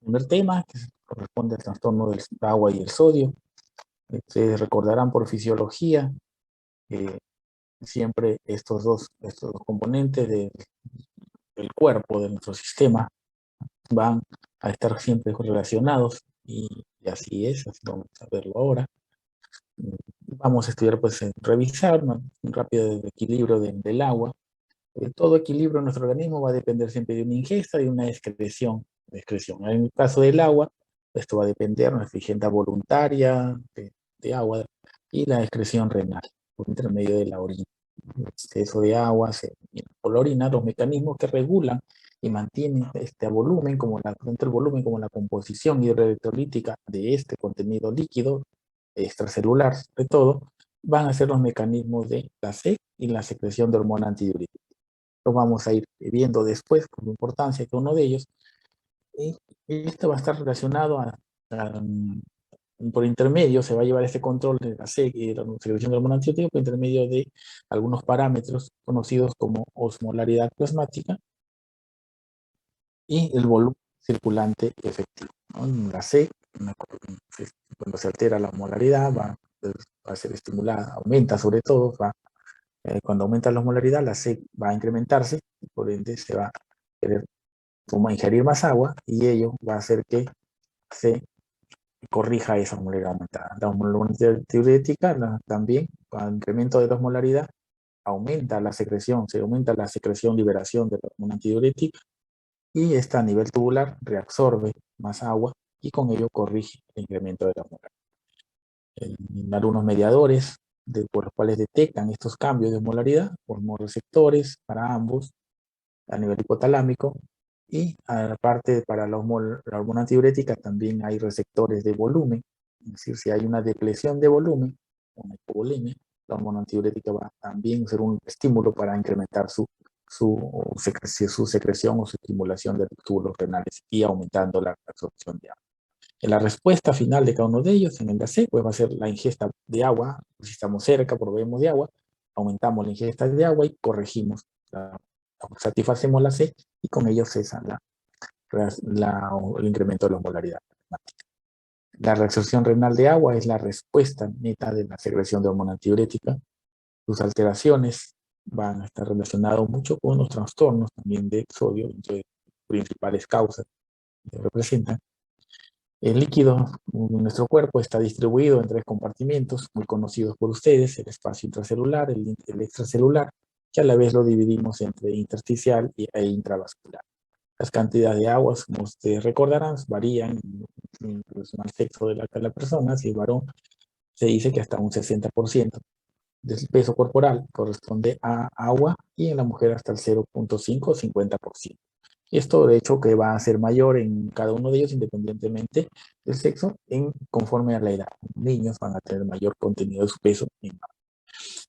primer tema, que corresponde al trastorno del agua y el sodio. Ustedes recordarán por fisiología que siempre estos dos componentes del cuerpo, de nuestro sistema, van a estar siempre relacionados y así vamos a verlo ahora. Vamos a estudiar, pues, revisar un rápido equilibrio del agua. Todo equilibrio en nuestro organismo va a depender siempre de una ingesta y de una excreción. En el caso del agua, esto va a depender de nuestra ingesta voluntaria de agua y la excreción renal por intermedio de la orina. El exceso de agua por la orina, los mecanismos que regulan y mantienen este volumen, tanto el volumen como la composición hidroelectrolítica de este contenido líquido extracelular, de todo, van a ser los mecanismos de la SEC y la secreción de hormona antidiurética. Lo vamos a ir viendo después con importancia que uno de ellos. Y esto va a estar relacionado por intermedio, se va a llevar este control de la SEC y de la secreción de hormona antidiurética por intermedio de algunos parámetros conocidos como osmolaridad plasmática y el volumen circulante efectivo, ¿no? En la SEC, cuando se altera la osmolaridad, va a ser estimulada, aumenta sobre todo, cuando aumenta la osmolaridad, la SEC va a incrementarse, y por ende se va a querer como ingerir más agua, y ello va a hacer que se corrija esa osmolaridad aumentada. La osmolaridad diurética también, con el incremento de la osmolaridad, aumenta la secreción, se aumenta la secreción, liberación de la hormona antidiurética, y esta a nivel tubular reabsorbe más agua, y con ello corrige el incremento de la osmolaridad. En algunos mediadores por los cuales detectan estos cambios de osmolaridad, hormoreceptores para ambos, a nivel hipotalámico, y aparte para la hormona antidiurética también hay receptores de volumen, es decir, si hay una depresión de volumen, una hipovolemia, la hormona antidiurética va también a ser un estímulo para incrementar su secreción o su estimulación de los túbulos renales y aumentando la absorción de agua. En la respuesta final de cada uno de ellos, en el DC, pues va a ser la ingesta de agua. Si estamos cerca, proveemos de agua, aumentamos la ingesta de agua y corregimos, satisfacemos la C, y con ello cesa el incremento de la osmolaridad. La reabsorción renal de agua es la respuesta neta de la secreción de hormona antidiurética. Sus alteraciones van a estar relacionadas mucho con los trastornos también de sodio, entre principales causas que representan. El líquido en nuestro cuerpo está distribuido en tres compartimentos muy conocidos por ustedes: el espacio intracelular, el extracelular, que a la vez lo dividimos entre intersticial e intravascular. Las cantidades de aguas, como ustedes recordarán, varían en relación al sexo de la persona. Si es varón, se dice que hasta un 60% del peso corporal corresponde a agua, y en la mujer hasta el 0.5 o 50%. Esto, de hecho, que va a ser mayor en cada uno de ellos independientemente del sexo, conforme a la edad. Los niños van a tener mayor contenido de su peso en agua.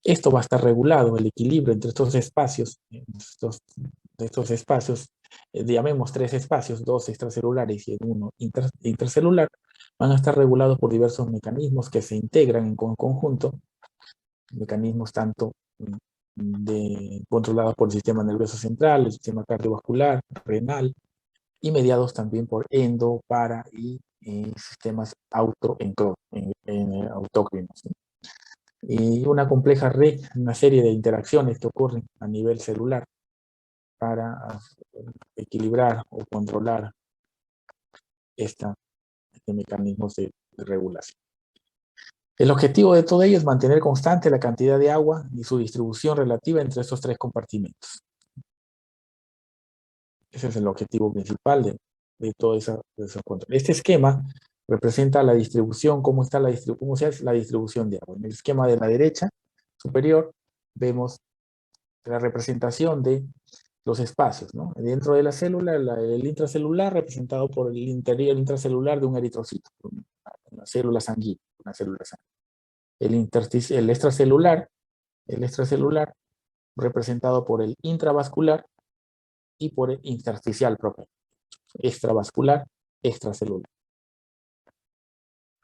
Esto va a estar regulado, el equilibrio entre estos espacios, llamemos tres espacios, dos extracelulares y uno intercelular, van a estar regulados por diversos mecanismos que se integran en conjunto, mecanismos tanto controlados por el sistema nervioso central, el sistema cardiovascular, renal, y mediados también por endo, para y sistemas autócrinos, ¿sí? Y una compleja red, una serie de interacciones que ocurren a nivel celular para equilibrar o controlar este mecanismos de regulación. El objetivo de todo ello es mantener constante la cantidad de agua y su distribución relativa entre estos tres compartimentos. Ese es el objetivo principal de todo ese control. Este esquema representa la distribución, cómo se hace la distribución de agua. En el esquema de la derecha superior vemos la representación de los espacios, ¿no? Dentro de la célula, el intracelular representado por el interior intracelular de un eritrocito, una célula sanguínea, El extracelular representado por el intravascular y por el intersticial propio, extravascular, extracelular.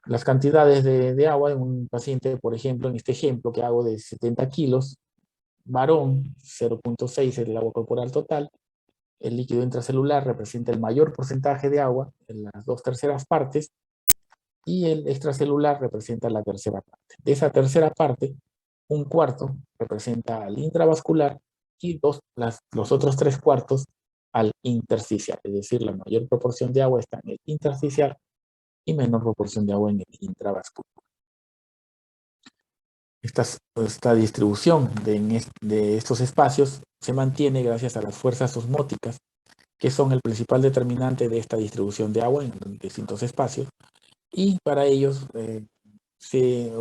Las cantidades de agua en un paciente, por ejemplo, en este ejemplo que hago de 70 kilos, varón, 0.6 es el agua corporal total, el líquido intracelular representa el mayor porcentaje de agua, en las 2/3 partes, y el extracelular representa la tercera parte. De esa tercera parte, 1/4 representa al intravascular y los otros 3/4 al intersticial, es decir, la mayor proporción de agua está en el intersticial y menor proporción de agua en el intravascular. Esta distribución de estos espacios se mantiene gracias a las fuerzas osmóticas, que son el principal determinante de esta distribución de agua en distintos espacios, y para ellos se,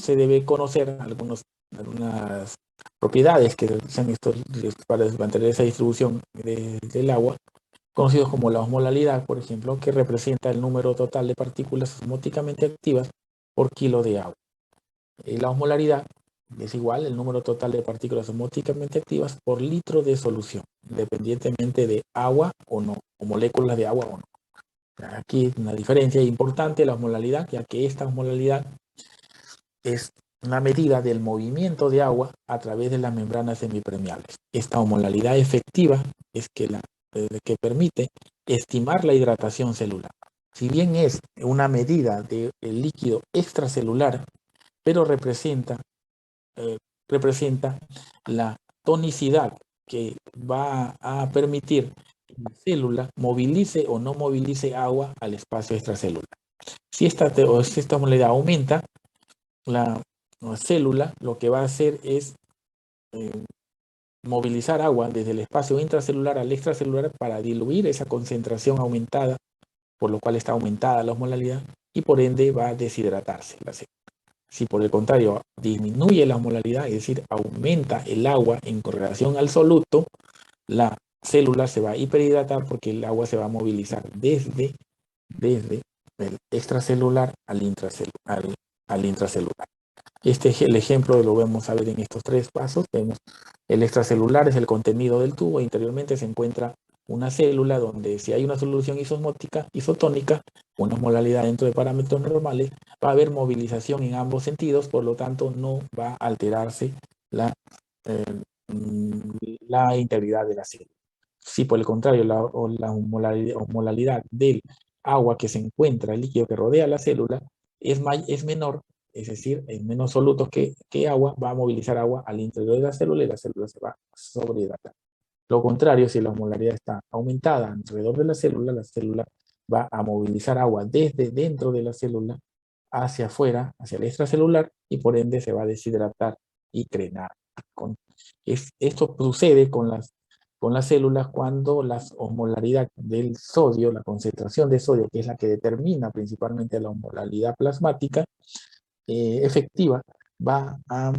debe conocer algunas propiedades que usan estos para mantener esa distribución del agua, conocidos como la osmolalidad, por ejemplo, que representa el número total de partículas osmóticamente activas por kilo de agua. La osmolaridad es igual el número total de partículas osmóticamente activas por litro de solución, independientemente de agua o no, o moléculas de agua o no. Aquí una diferencia importante, la osmolaridad, ya que esta osmolaridad es una medida del movimiento de agua a través de las membranas semipermeables. Esta osmolaridad efectiva es que permite estimar la hidratación celular. Si bien es una medida del líquido extracelular, pero representa la tonicidad que va a permitir que la célula movilice o no movilice agua al espacio extracelular. Si esta osmolaridad aumenta, la célula lo que va a hacer es movilizar agua desde el espacio intracelular al extracelular para diluir esa concentración aumentada, por lo cual está aumentada la osmolaridad y por ende va a deshidratarse la célula. Si por el contrario disminuye la osmolaridad, es decir, aumenta el agua en correlación al soluto, la célula se va a hiperhidratar porque el agua se va a movilizar desde el extracelular al intracelular. Este es el ejemplo, lo vamos a ver en estos 3 pasos. Vemos el extracelular, es el contenido del tubo. Interiormente se encuentra una célula donde si hay una solución isotónica, una osmolaridad dentro de parámetros normales, va a haber movilización en ambos sentidos, por lo tanto no va a alterarse la, eh, la integridad de la célula. Si por el contrario la osmolaridad del agua que se encuentra, el líquido que rodea la célula, es menor, es decir, en menos solutos que agua, va a movilizar agua al interior de la célula y la célula se va a sobrehidratar. Lo contrario, si la osmolaridad está aumentada alrededor de la célula va a movilizar agua desde dentro de la célula hacia afuera, hacia el extracelular, y por ende se va a deshidratar y drenar. Esto sucede con las células cuando la osmolaridad del sodio, la concentración de sodio, que es la que determina principalmente la osmolaridad plasmática efectiva, va a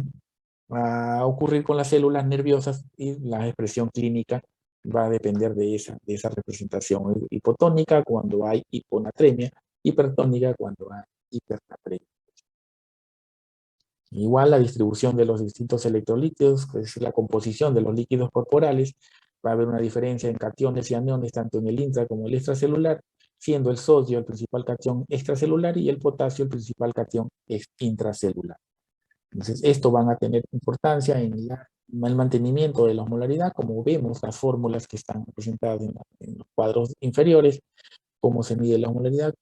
ocurrir con las células nerviosas y la expresión clínica va a depender de esa representación. Hipotónica cuando hay hiponatremia, hipertónica cuando hay hipernatremia. Igual la distribución de los distintos electrolitos, es decir, la composición de los líquidos corporales, va a haber una diferencia en cationes y aniones tanto en el intra como el extracelular, siendo el sodio el principal catión extracelular y el potasio el principal catión intracelular. Entonces, esto van a tener importancia en el mantenimiento de la osmolaridad, como vemos las fórmulas que están representadas en los cuadros inferiores, cómo se mide la osmolaridad.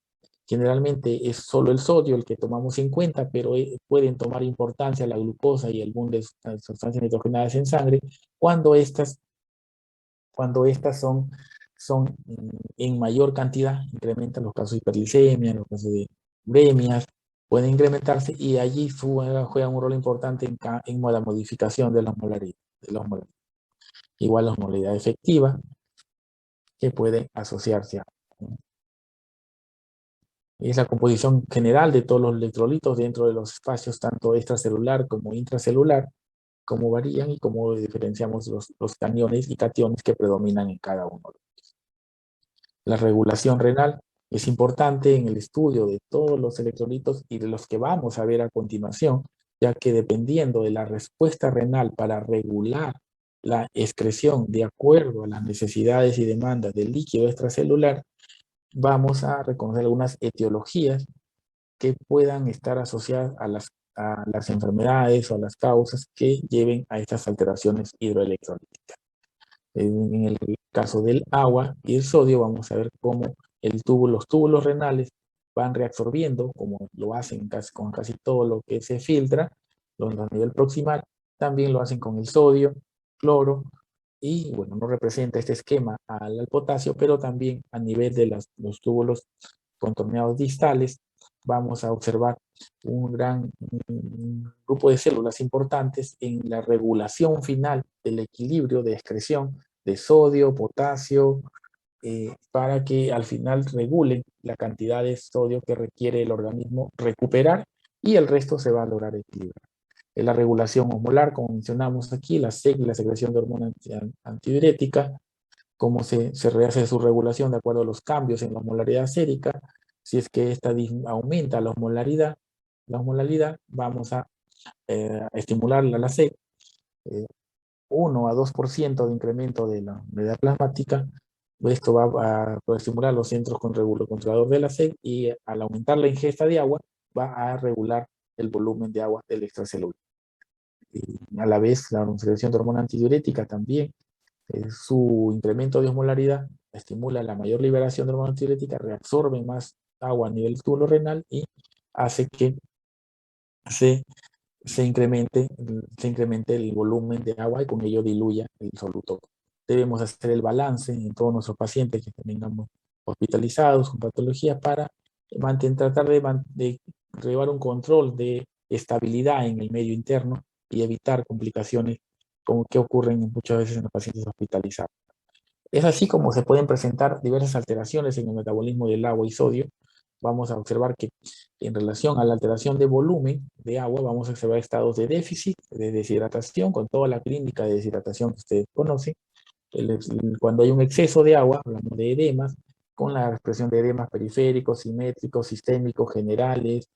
Generalmente es solo el sodio el que tomamos en cuenta, pero pueden tomar importancia la glucosa y el boom de sustancias nitrogenadas en sangre cuando estas son en mayor cantidad, incrementan los casos de hiperglicemia, los casos de uremias, pueden incrementarse y allí juega un rol importante en la modificación de la osmolaridad. Igual la osmolaridad efectiva, que puede asociarse a es la composición general de todos los electrolitos dentro de los espacios tanto extracelular como intracelular, cómo varían y cómo diferenciamos los aniones y cationes que predominan en cada uno. La regulación renal es importante en el estudio de todos los electrolitos y de los que vamos a ver a continuación, ya que dependiendo de la respuesta renal para regular la excreción de acuerdo a las necesidades y demandas del líquido extracelular, vamos a reconocer algunas etiologías que puedan estar asociadas a las enfermedades o a las causas que lleven a estas alteraciones hidroelectrolíticas. En el caso del agua y el sodio, vamos a ver cómo los túbulos renales van reabsorbiendo, como lo hacen con casi todo lo que se filtra, a nivel proximal, también lo hacen con el sodio, cloro, y bueno, no representa este esquema al potasio, pero también a nivel de los túbulos contorneados distales, vamos a observar un grupo de células importantes en la regulación final del equilibrio de excreción de sodio, potasio, para que al final regulen la cantidad de sodio que requiere el organismo recuperar y el resto se va a lograr equilibrar. La regulación osmolar, como mencionamos aquí, la secreción de hormona antidiurética, cómo se rehace su regulación de acuerdo a los cambios en la osmolaridad sérica. Si es que esta aumenta la osmolaridad, vamos a estimular la SEC, 1 a 2% de incremento de la unidad plasmática. Esto va a estimular los centros controlador de la SEC y al aumentar la ingesta de agua va a regular el volumen de agua del extracelular. Y a la vez, la secreción de hormona antidiurética también, su incremento de osmolaridad estimula la mayor liberación de hormona antidiurética, reabsorbe más agua a nivel túbulo renal y hace que se incremente el volumen de agua y con ello diluya el soluto. Debemos hacer el balance en todos nuestros pacientes que tengamos hospitalizados con patologías para tratar de llevar un control de estabilidad en el medio interno y evitar complicaciones como que ocurren muchas veces en los pacientes hospitalizados. Es así como se pueden presentar diversas alteraciones en el metabolismo del agua y sodio. Vamos a observar que en relación a la alteración de volumen de agua, vamos a observar estados de déficit, de deshidratación, con toda la clínica de deshidratación que ustedes conocen. Cuando hay un exceso de agua, hablamos de edemas, con la expresión de edemas periféricos, simétricos, sistémicos, generales,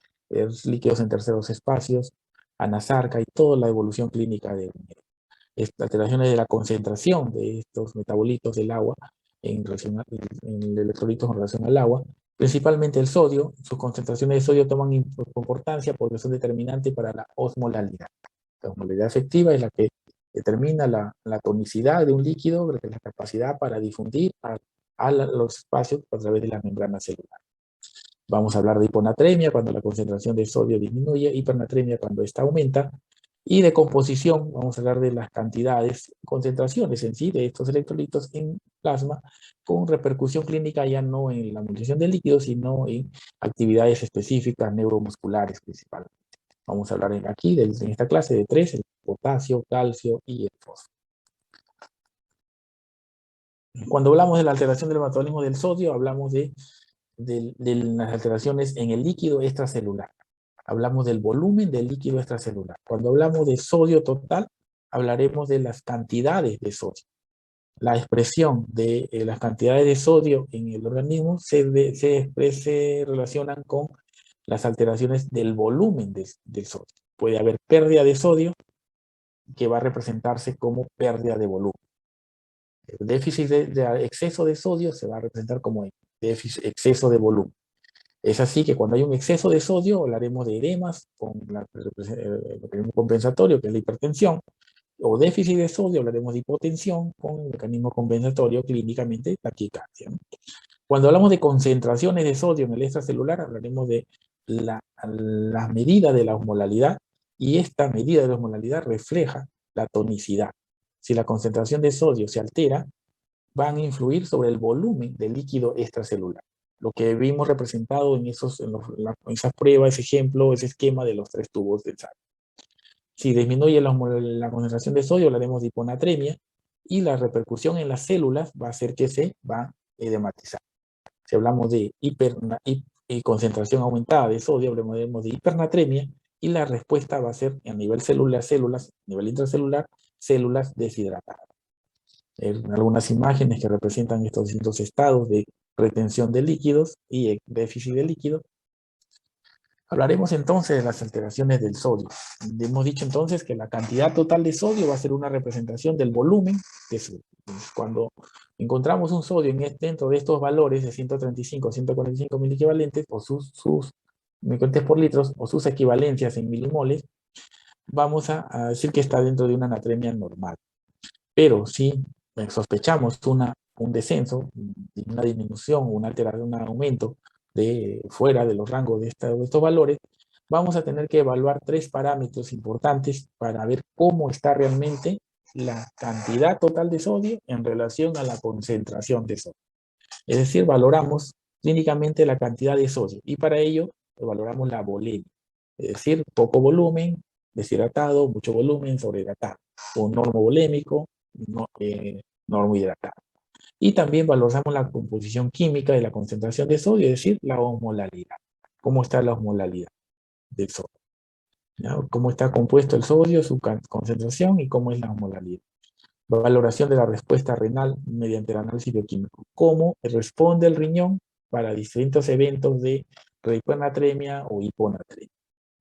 líquidos en terceros espacios, anasarca y toda la evolución clínica de alteraciones de la concentración de estos metabolitos del agua en electrolitos en relación al agua, principalmente el sodio. Sus concentraciones de sodio toman importancia porque son determinantes para la osmolalidad. La osmolalidad efectiva es la que determina la tonicidad de un líquido, la capacidad para difundir a los espacios a través de la membrana celular. Vamos a hablar de hiponatremia cuando la concentración de sodio disminuye, hipernatremia cuando esta aumenta, y de composición, vamos a hablar de las cantidades, concentraciones en sí de estos electrolitos en plasma, con repercusión clínica ya no en la movilización del líquido, sino en actividades específicas neuromusculares principalmente. Vamos a hablar aquí, en esta clase, de 3, el potasio, calcio y el fósforo. Cuando hablamos de la alteración del metabolismo del sodio, hablamos de las alteraciones en el líquido extracelular. Hablamos del volumen del líquido extracelular. Cuando hablamos de sodio total, hablaremos de las cantidades de sodio. La expresión de las cantidades de sodio en el organismo se relacionan con las alteraciones del volumen del sodio. Puede haber pérdida de sodio que va a representarse como pérdida de volumen. El déficit de exceso de sodio se va a representar como exceso de volumen. Es así que cuando hay un exceso de sodio, hablaremos de edemas con el mecanismo compensatorio, que es la hipertensión, o déficit de sodio, hablaremos de hipotensión con el mecanismo compensatorio clínicamente taquicardia. Cuando hablamos de concentraciones de sodio en el extracelular, hablaremos de la medida de la osmolalidad, y esta medida de la osmolalidad refleja la tonicidad. Si la concentración de sodio se altera, van a influir sobre el volumen del líquido extracelular. Lo que vimos representado en esas pruebas, ese ejemplo, ese esquema de los 3 tubos de sal. Si disminuye la concentración de sodio, hablaremos de hiponatremia, y la repercusión en las células va a hacer que se va a edematizar. Si hablamos de concentración aumentada de sodio, hablaremos de hipernatremia, y la respuesta va a ser a nivel células, a nivel intracelular, células deshidratadas. Algunas imágenes que representan estos distintos estados de retención de líquidos y déficit de líquido. Hablaremos entonces de las alteraciones del sodio. Hemos dicho entonces que la cantidad total de sodio va a ser una representación del volumen de sodio. Cuando encontramos un sodio dentro de estos valores de 135 a 145 miliequivalentes, o sus milicuentes por litros, o sus equivalencias en milimoles, vamos a decir que está dentro de una anatremia normal. Pero si sospechamos una un descenso, una disminución, una alteración, un aumento de fuera de los rangos de estos valores, vamos a tener que evaluar 3 parámetros importantes para ver cómo está realmente la cantidad total de sodio en relación a la concentración de sodio. Es decir, valoramos clínicamente la cantidad de sodio y para ello valoramos la volemia. Es decir, poco volumen, deshidratado, mucho volumen, sobrehidratado. O normovolémico, normohidratado. Y también valoramos la composición química de la concentración de sodio, es decir, la osmolalidad. ¿Cómo está la osmolalidad del sodio? ¿Ya? ¿Cómo está compuesto el sodio, su concentración y cómo es la osmolalidad? Valoración de la respuesta renal mediante el análisis bioquímico. ¿Cómo responde el riñón para distintos eventos de hipernatremia o hiponatremia?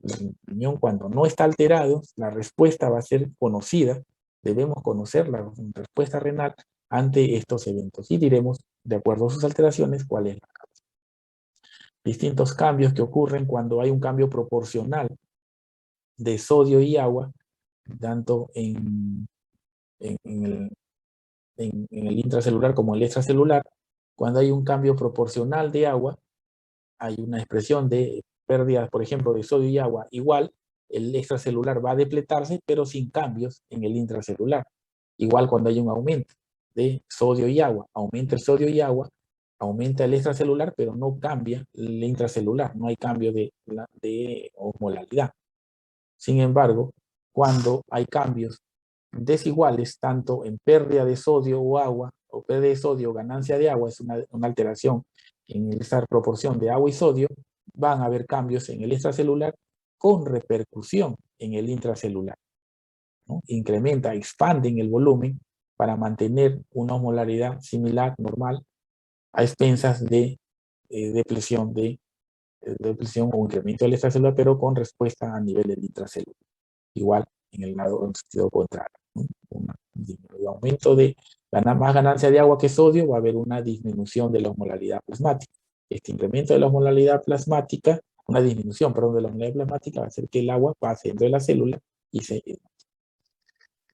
El riñón, cuando no está alterado, la respuesta va a ser conocida. Debemos conocer la respuesta renal ante estos eventos y diremos, de acuerdo a sus alteraciones, cuál es la causa. Distintos cambios que ocurren cuando hay un cambio proporcional de sodio y agua, tanto en el intracelular como el extracelular. Cuando hay un cambio proporcional de agua, hay una expresión de pérdida, por ejemplo, de sodio y agua igual, el extracelular va a depletarse, pero sin cambios en el intracelular. Igual cuando hay un aumento de sodio y agua, aumenta el sodio y agua, aumenta el extracelular, pero no cambia el intracelular, no hay cambio de osmolalidad. Sin embargo, cuando hay cambios desiguales, tanto en pérdida de sodio o agua, o pérdida de sodio o ganancia de agua, es una alteración en esa proporción de agua y sodio, van a haber cambios en el extracelular con repercusión en el intracelular, ¿no? Incrementa, expanden el volumen para mantener una osmolaridad similar, normal, a expensas de depresión o incremento del extracelular, pero con respuesta a nivel del intracelular. Igual en el lado en sentido contrario, ¿no? Un aumento de más ganancia de agua que sodio, va a haber una disminución de la osmolaridad plasmática. Este incremento de la osmolaridad plasmática, una disminución, perdón, de la osmolaridad plasmática va a hacer que el agua pase dentro de la célula y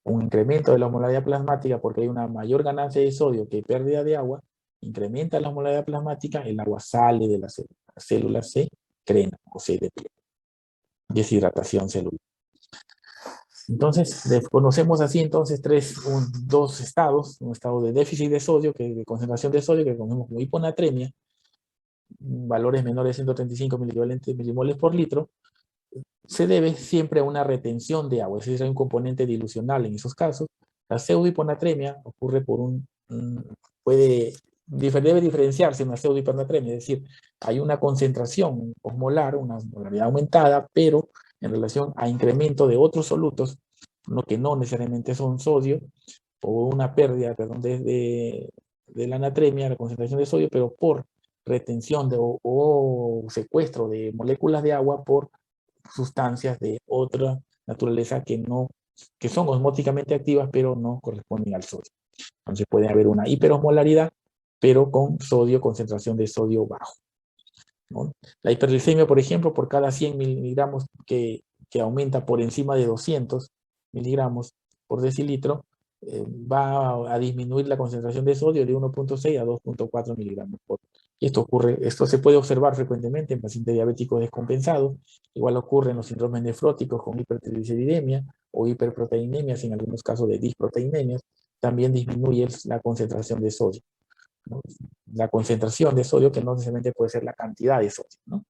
un incremento de la osmolaridad plasmática porque hay una mayor ganancia de sodio que pérdida de agua, incrementa la osmolaridad plasmática, el agua sale de la célula. La célula se crena o se depleta. Deshidratación celular. Entonces, conocemos así entonces dos estados, un estado de déficit de sodio, de concentración de sodio, que conocemos como hiponatremia, valores menores de 135 milimoles por litro, se debe siempre a una retención de agua, es decir, hay un componente dilucional en esos casos. La pseudohiponatremia ocurre debe diferenciarse en una pseudohiponatremia, es decir, hay una concentración osmolar, una osmolaridad aumentada, pero en relación a incremento de otros solutos, que no necesariamente son sodio, o una pérdida, perdón, de la anatremia, la concentración de sodio, pero por retención o secuestro de moléculas de agua por sustancias de otra naturaleza que son osmóticamente activas, pero no corresponden al sodio. Entonces puede haber una hiperosmolaridad, pero con sodio, concentración de sodio bajo, ¿no? La hiperglicemia, por ejemplo, por cada 100 miligramos que aumenta por encima de 200 miligramos por decilitro, va a disminuir la concentración de sodio de 1.6 a 2.4 miligramos por. Y esto se puede observar frecuentemente en pacientes diabéticos descompensados, igual ocurre en los síndromes nefróticos con hipertrigliceridemia o hiperproteinemia, en algunos casos de disproteinemia, también disminuye la concentración de sodio, ¿no? La concentración de sodio, que no necesariamente puede ser la cantidad de sodio, ¿no?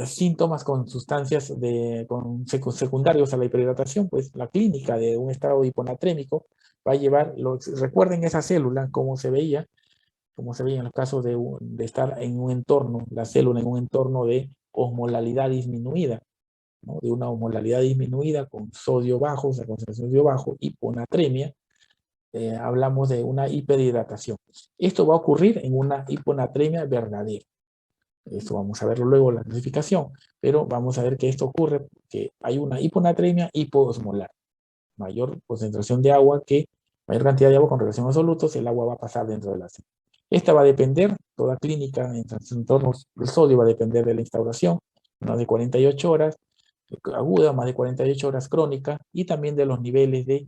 Síntomas con sustancias secundarios a la hiperhidratación, pues la clínica de un estado hiponatrémico va a llevar, recuerden esa célula, como se veía en los casos de estar en un entorno, la célula en un entorno de osmolalidad disminuida, ¿no? De una osmolalidad disminuida con sodio bajo, o sea, concentración de sodio bajo, hiponatremia, hablamos de una hiperhidratación. Esto va a ocurrir en una hiponatremia verdadera. Esto vamos a verlo luego en la clasificación, pero vamos a ver que esto ocurre porque hay una hiponatremia hipoosmolar. Mayor concentración de agua mayor cantidad de agua con relación a solutos, el agua va a pasar dentro de la célula. Esta va a depender, toda clínica en trastornos del sodio va a depender de la instauración, más de 48 horas, aguda, más de 48 horas crónica, y también de los niveles de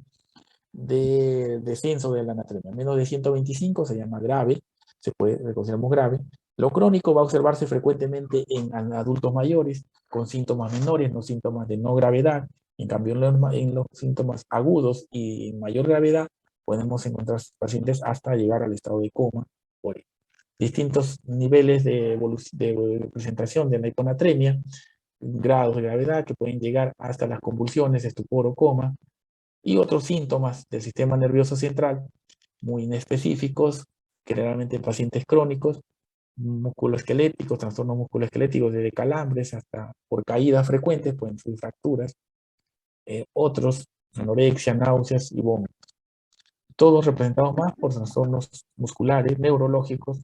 de descenso de la natremia. Menos de 125 se llama grave, se puede considerar grave. Lo crónico va a observarse frecuentemente en adultos mayores con síntomas menores, no síntomas de no gravedad. En cambio, en los síntomas agudos y mayor gravedad, podemos encontrar pacientes hasta llegar al estado de coma por distintos niveles de presentación de la hiponatremia, grados de gravedad que pueden llegar hasta las convulsiones, estupor o coma, y otros síntomas del sistema nervioso central, muy inespecíficos, generalmente en pacientes crónicos, musculoesqueléticos, trastornos musculoesqueléticos, desde calambres hasta por caídas frecuentes, pueden ser fracturas, otros, anorexia, náuseas y vómitos. Todos representados más por trastornos musculares, neurológicos.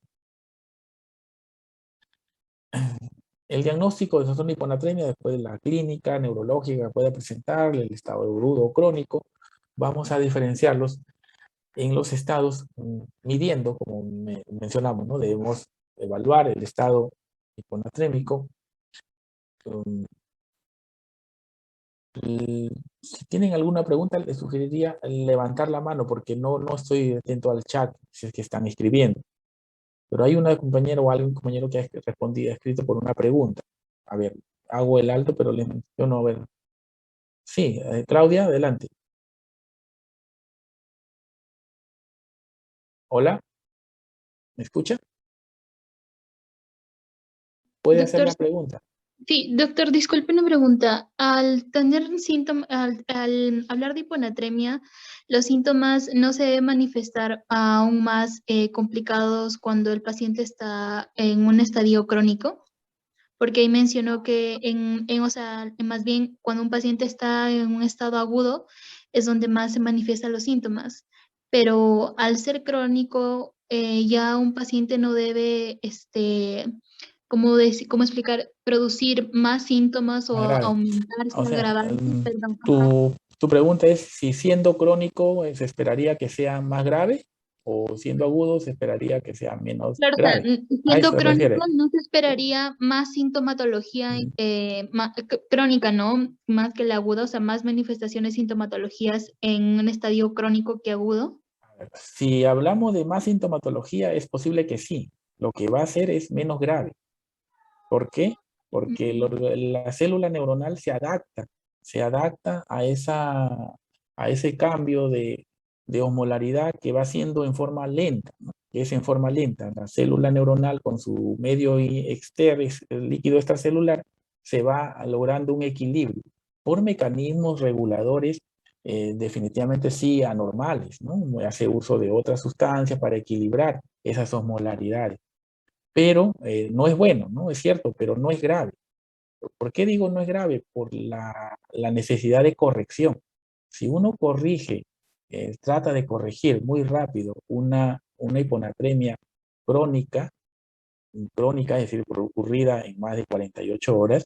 El diagnóstico de trastorno de hiponatremia después de la clínica neurológica puede presentar el estado agudo o crónico. Vamos a diferenciarlos en los estados midiendo, como mencionamos, ¿no? Debemos evaluar el estado hiponatrémico. Si tienen alguna pregunta, les sugeriría levantar la mano porque no estoy atento al chat si es que están escribiendo. Pero hay una compañera o algún compañero que ha respondido, ha escrito por una pregunta. A ver, hago el alto, pero les menciono, a ver. Sí, Claudia, adelante. Hola, ¿me escucha? Puede hacer Doctor, la pregunta. sí, doctor, disculpe una pregunta. Al tener síntomas, al hablar de hiponatremia, ¿los síntomas no se deben manifestar aún más complicados cuando el paciente está en un estadio crónico? Porque ahí mencionó que o sea, más bien cuando un paciente está en un estado agudo es donde más se manifiestan los síntomas. Pero al ser crónico, ya un paciente no debe, ¿cómo explicar? Producir más síntomas o Más grave. aumentarse, O sea, agravarse, perdón. Ajá. tu pregunta es si siendo crónico se esperaría que sea más grave o siendo agudo se esperaría que sea menos Claro, o sea, grave. A eso siendo se crónico, refiere. no se esperaría más sintomatología Mm, crónica, ¿no? Más que la aguda, o sea, más manifestaciones sintomatologías en un estadio crónico que agudo. Si hablamos de más sintomatología, es posible que sí. Lo que va a hacer es menos grave. ¿Por qué? Porque la célula neuronal se adapta a ese cambio de osmolaridad que va siendo en forma lenta, ¿no? Que es en forma lenta. La célula neuronal con su medio externo, el líquido extracelular, se va logrando un equilibrio por mecanismos reguladores definitivamente sí anormales, ¿no? Hace uso de otras sustancias para equilibrar esas osmolaridades, pero no es bueno, ¿no? Es cierto, pero no es grave. ¿Por qué digo no es grave? Por la necesidad de corrección. Si uno corrige, trata de corregir muy rápido una hiponatremia crónica, es decir, ocurrida en más de 48 horas,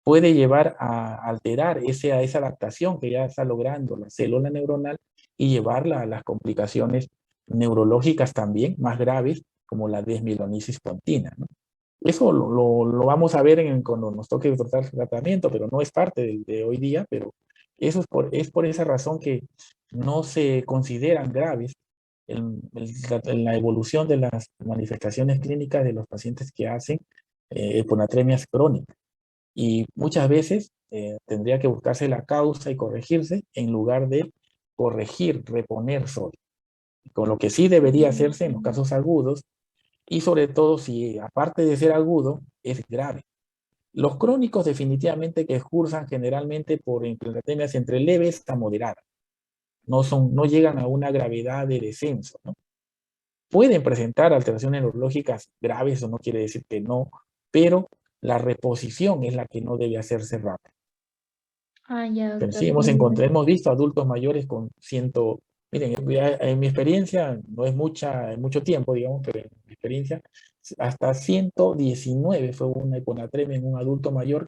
puede llevar a alterar esa adaptación que ya está logrando la célula neuronal y llevarla a las complicaciones neurológicas también más graves, como la desmielonisis continua, ¿no? Eso lo vamos a ver cuando nos toque tratar el tratamiento, pero no es parte de hoy día, pero eso es por esa razón que no se consideran graves en la evolución de las manifestaciones clínicas de los pacientes que hacen hiponatremias crónicas. Y muchas veces tendría que buscarse la causa y corregirse en lugar de corregir, reponer solo. Con lo que sí debería hacerse en los casos agudos y sobre todo si aparte de ser agudo es grave. Los crónicos definitivamente que cursan generalmente por hiponatremias entre leves a moderadas. No llegan a una gravedad de descenso, ¿no? Pueden presentar alteraciones neurológicas graves, eso no quiere decir que no, pero la reposición es la que no debe hacerse rápido. Ah, ya, Pero doctor. sí, hemos visto adultos mayores con miren, en mi experiencia, no es mucho tiempo, digamos, pero en mi experiencia, hasta 119 fue una hiponatremia en un adulto mayor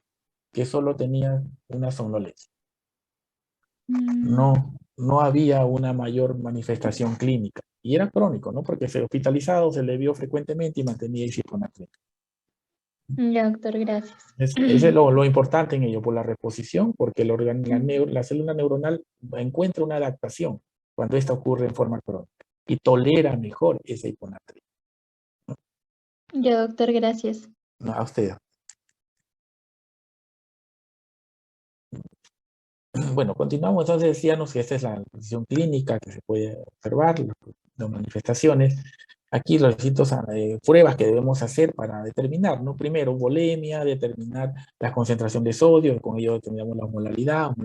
que solo tenía una somnolencia. Mm, No había una mayor manifestación clínica. Y era crónico, ¿no? Porque se hospitalizado, se le vio frecuentemente y mantenía esa hiponatremia. ya, doctor, gracias. Ese es lo importante en ello, por la reposición, porque la célula neuronal encuentra una adaptación cuando esta ocurre en forma crónica y tolera mejor esa hiponatremia. Ya, doctor, gracias. No, a usted. Bueno, continuamos. Entonces decíamos que esta es la posición clínica que se puede observar, las manifestaciones. Aquí los distintos pruebas que debemos hacer para determinar, ¿no? Primero, volemia, determinar la concentración de sodio, con ello determinamos la molaridad,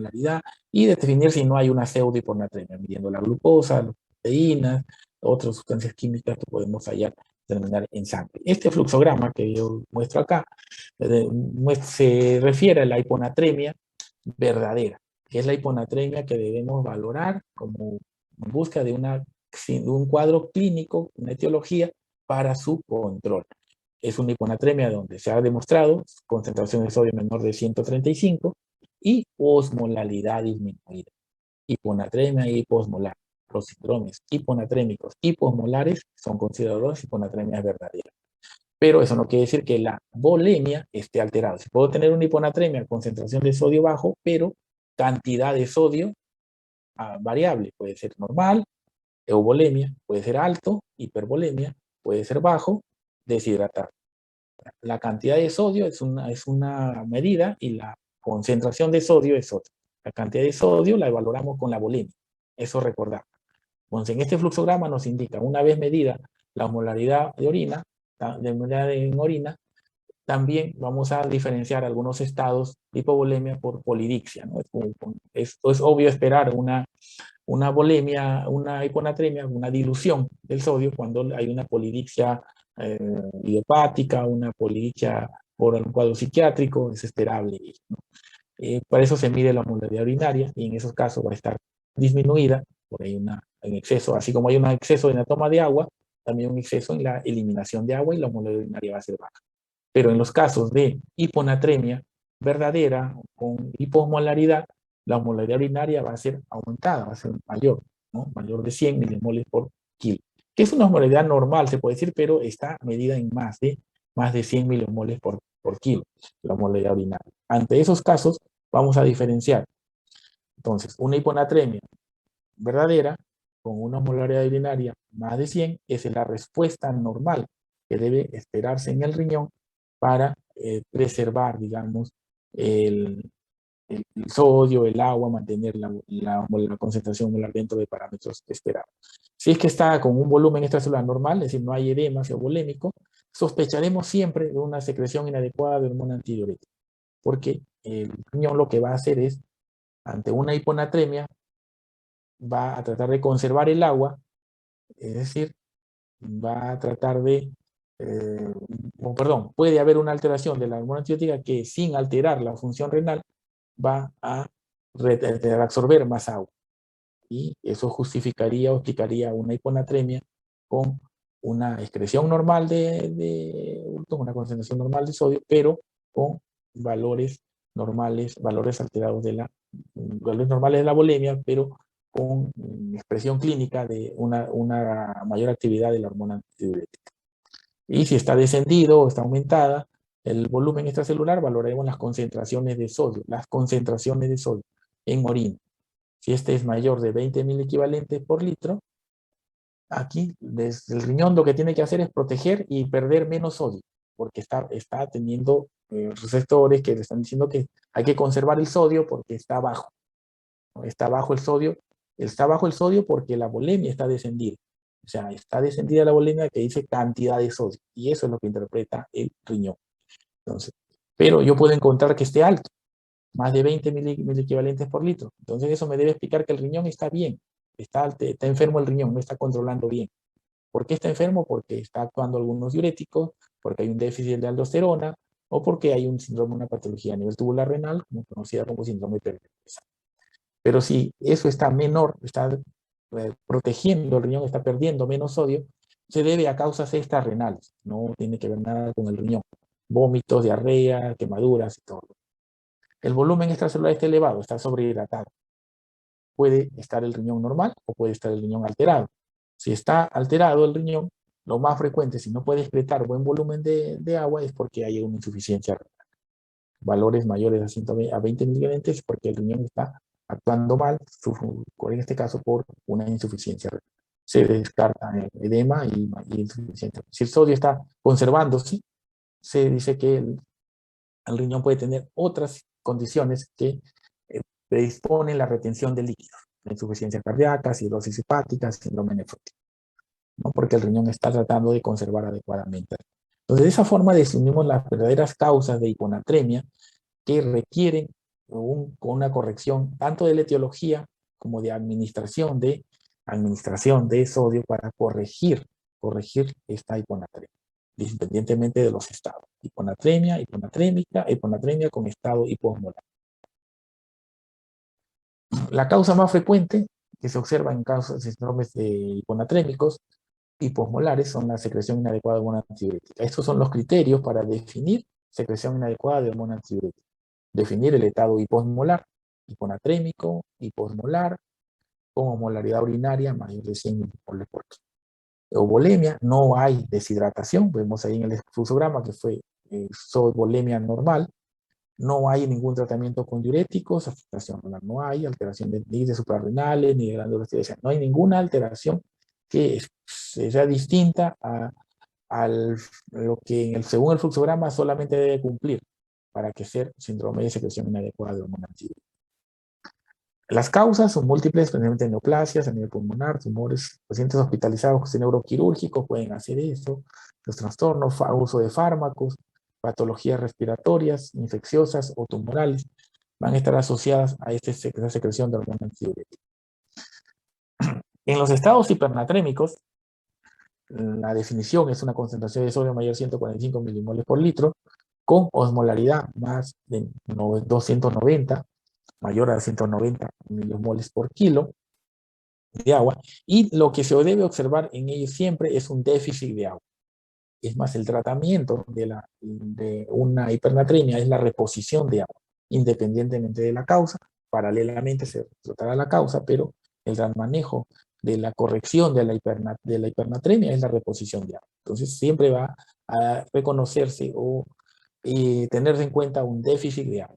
y definir si no hay una pseudohiponatremia, midiendo la glucosa, las proteínas, otras sustancias químicas que podemos hallar, determinar en sangre. Este fluxograma que yo muestro acá se refiere a la hiponatremia verdadera, que es la hiponatremia que debemos valorar como en busca de un cuadro clínico, una etiología para su control. Es una hiponatremia donde se ha demostrado concentración de sodio menor de 135 y osmolaridad disminuida. Hiponatremia y hiposmolar. Los síndromes hiponatrémicos y posmolares son considerados hiponatremias verdaderas. Pero eso no quiere decir que la volemia esté alterada. Si puedo tener una hiponatremia, concentración de sodio bajo, pero cantidad de sodio variable. Puede ser normal, euvolemia, puede ser alto, hipervolemia, puede ser bajo, deshidratado. La cantidad de sodio es una medida y la concentración de sodio es otra. La cantidad de sodio la valoramos con la volemia. Eso recordar. Entonces, en este fluxograma nos indica, una vez medida la osmolaridad de orina, también vamos a diferenciar algunos estados de hipovolemia por polidixia, ¿no? Es obvio esperar una volemia, una hiponatremia, una dilución del sodio cuando hay una polidixia idiopática, una polidixia por un cuadro psiquiátrico, es esperable, ¿no? Para eso se mide la osmolaridad urinaria y en esos casos va a estar disminuida por ahí en exceso, así como hay un exceso en la toma de agua, también un exceso en la eliminación de agua y la osmolaridad urinaria va a ser baja. Pero en los casos de hiponatremia verdadera con hiposmolaridad, la osmolaridad urinaria va a ser aumentada, va a ser mayor, ¿no? Mayor de 100 milimoles por kilo. Que es una osmolaridad normal, se puede decir, pero está medida en más de 100 milimoles por kilo, la osmolaridad urinaria. Ante esos casos, vamos a diferenciar. Entonces, una hiponatremia verdadera con una osmolaridad urinaria más de 100 es la respuesta normal que debe esperarse en el riñón para preservar, digamos, el sodio, el agua, mantener la concentración molar dentro de parámetros esperados. Si es que está con un volumen extracelular normal, es decir, no hay edema volémico, sospecharemos siempre de una secreción inadecuada de hormona antidiurética, porque el riñón lo que va a hacer es, ante una hiponatremia, va a tratar de conservar el agua, es decir, va a tratar de, puede haber una alteración de la hormona antibiótica que sin alterar la función renal va a absorber más agua. Y eso justificaría o explicaría una hiponatremia con una excreción normal una concentración normal de sodio, pero con valores normales, valores alterados valores normales de la volemia, pero con expresión clínica de una mayor actividad de la hormona antidiurética. Y si está descendido o está aumentada el volumen extracelular, valoraremos las concentraciones de sodio en orina. Si este es mayor de 20 equivalentes por litro, aquí desde el riñón lo que tiene que hacer es proteger y perder menos sodio, porque está teniendo receptores que le están diciendo que hay que conservar el sodio porque está bajo. Está bajo el sodio porque la volemia está descendida. O sea, está descendida la volemia que dice cantidad de sodio. Y eso es lo que interpreta el riñón. Entonces, pero yo puedo encontrar que esté alto, más de 20 equivalentes por litro. Entonces eso me debe explicar que el riñón está bien. Está enfermo el riñón, no está controlando bien. ¿Por qué está enfermo? Porque está actuando algunos diuréticos, porque hay un déficit de aldosterona, o porque hay un síndrome, una patología a nivel tubular renal, conocida como síndrome hipertensivo. Pero si eso está menor, está protegiendo el riñón, está perdiendo menos sodio, se debe a causas extrarrenales. No tiene que ver nada con el riñón. Vómitos, diarrea, quemaduras y todo. El volumen extracelular está elevado, está sobrehidratado. Puede estar el riñón normal o puede estar el riñón alterado. Si está alterado el riñón, lo más frecuente, si no puede excretar buen volumen de agua, es porque hay una insuficiencia renal. Valores mayores a 20 miligramos porque el riñón está actuando mal, en este caso por una insuficiencia renal. Se descarta edema y insuficiencia. Si el sodio está conservándose, se dice que el riñón puede tener otras condiciones que predisponen la retención de líquidos, la insuficiencia cardíaca, cirrosis hepática, síndrome nefrótico, ¿no? Porque el riñón está tratando de conservar adecuadamente. Entonces, de esa forma definimos las verdaderas causas de hiponatremia que requieren una corrección tanto de la etiología como de administración de sodio para corregir esta hiponatremia, independientemente de los estados. Hiponatremia, hiponatrémica, hiponatremia con estado hiposmolar. La causa más frecuente que se observa en casos de síndromes hiponatrémicos hiposmolares son la secreción inadecuada de hormona antidiurética. Estos son los criterios para definir secreción inadecuada de hormona antidiurética. Definir el estado hiposmolar, hiponatrémico, hiposmolar, con osmolaridad urinaria mayor de 100 milimoles por kilo. Eubolemia, no hay deshidratación, vemos ahí en el fluxograma que fue volemia normal, no hay ningún tratamiento con diuréticos, afectación renal no hay, alteración ni de suprarrenales, ni de glándulas tiroideas, no hay ninguna alteración que sea distinta a lo que según el fluxograma solamente debe cumplir para que sea síndrome de secreción inadecuada de hormona antidiurética. Las causas son múltiples, especialmente neoplasias a nivel pulmonar, tumores, pacientes hospitalizados neuroquirúrgicos pueden hacer eso, los trastornos, uso de fármacos, patologías respiratorias, infecciosas o tumorales van a estar asociadas a esta secreción de hormona antidiurética. En los estados hipernatrémicos, la definición es una concentración de sodio mayor a 145 milimoles por litro, con osmolaridad más de 290, mayor a 190 milimoles por kilo de agua, y lo que se debe observar en ellos siempre es un déficit de agua. Es más, el tratamiento de una hipernatremia es la reposición de agua, independientemente de la causa. Paralelamente se tratará la causa, pero el manejo de la corrección de la hipernatremia es la reposición de agua. Entonces siempre va a reconocerse o tenerse en cuenta un déficit de agua.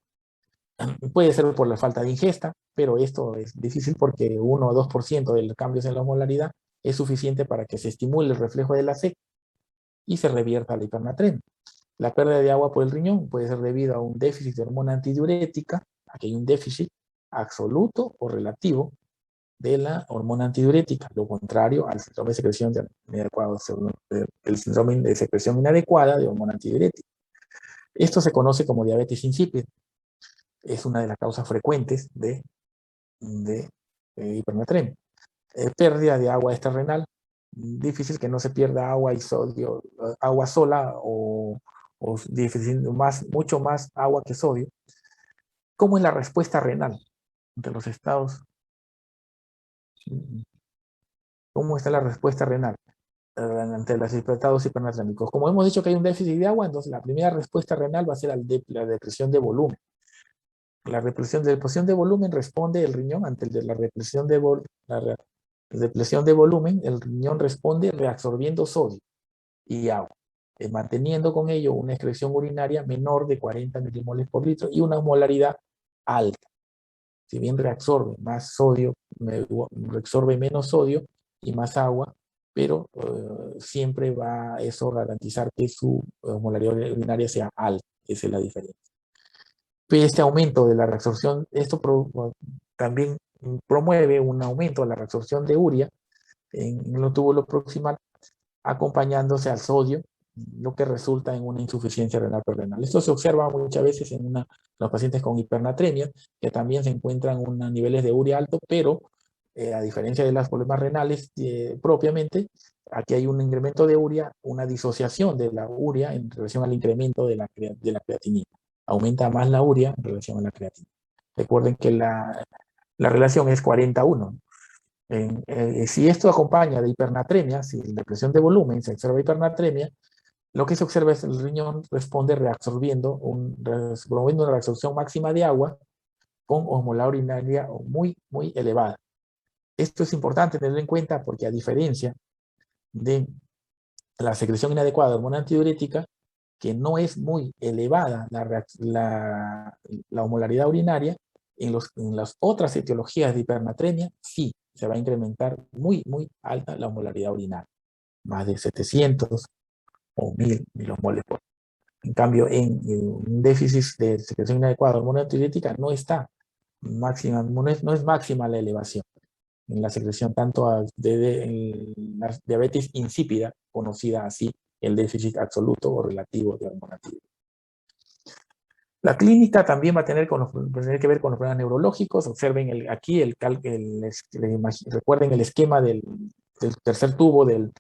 Puede ser por la falta de ingesta, pero esto es difícil porque 1 o 2% de los cambios en la osmolaridad es suficiente para que se estimule el reflejo de la sed y se revierta la hipernatremia. La pérdida de agua por el riñón puede ser debido a un déficit de hormona antidiurética, aquí hay un déficit absoluto o relativo de la hormona antidiurética, lo contrario al síndrome de secreción inadecuada, el síndrome de secreción inadecuada de hormona antidiurética. Esto se conoce como diabetes insípida. Es una de las causas frecuentes de hipernatremia. Pérdida de agua extrarrenal. Difícil que no se pierda agua y sodio, agua sola o mucho más agua que sodio. ¿Cómo es la respuesta renal entre los estados? ¿Cómo está la respuesta renal ante los estados hipernatrémicos? Como hemos dicho que hay un déficit de agua, entonces la primera respuesta renal va a ser la depresión de volumen. La depresión de volumen responde el riñón ante la depresión de volumen, el riñón responde reabsorbiendo sodio y agua, manteniendo con ello una excreción urinaria menor de 40 milimoles por litro y una osmolaridad alta. Si bien reabsorbe más sodio, reabsorbe menos sodio y más agua, pero siempre va a eso garantizar que su osmolaridad urinaria sea alta. Esa es la diferencia. Este aumento de la reabsorción, también promueve un aumento de la reabsorción de urea en el túbulo proximal, acompañándose al sodio, lo que resulta en una insuficiencia renal perrenal. Esto se observa muchas veces en los pacientes con hipernatremia, que también se encuentran unos niveles de urea alto, pero a diferencia de los problemas renales propiamente, aquí hay un incremento de urea, una disociación de la urea en relación al incremento de la creatinina. Aumenta más la urea en relación a la creatinina. Recuerden que la relación es 40-1. Si esto acompaña de hipernatremia, si la depresión de volumen se observa hipernatremia, lo que se observa es el riñón responde promoviendo una reabsorción máxima de agua con osmolaridad urinaria muy, muy elevada. Esto es importante tenerlo en cuenta porque a diferencia de la secreción inadecuada de hormona antidiurética, que no es muy elevada la osmolaridad urinaria, En las otras etiologías de hipernatremia, sí, se va a incrementar muy, muy alta la osmolaridad urinaria, más de 700 o 1000 milosmoles por. En cambio, en un déficit de secreción inadecuada de hormona tiroidética no está máxima, no es máxima la elevación en la secreción tanto en la diabetes insípida, conocida así, el déficit absoluto o relativo de hormona tiroidea. La clínica también va a tener, tener que ver con los problemas neurológicos. Observen aquí, recuerden el esquema del tercer tubo del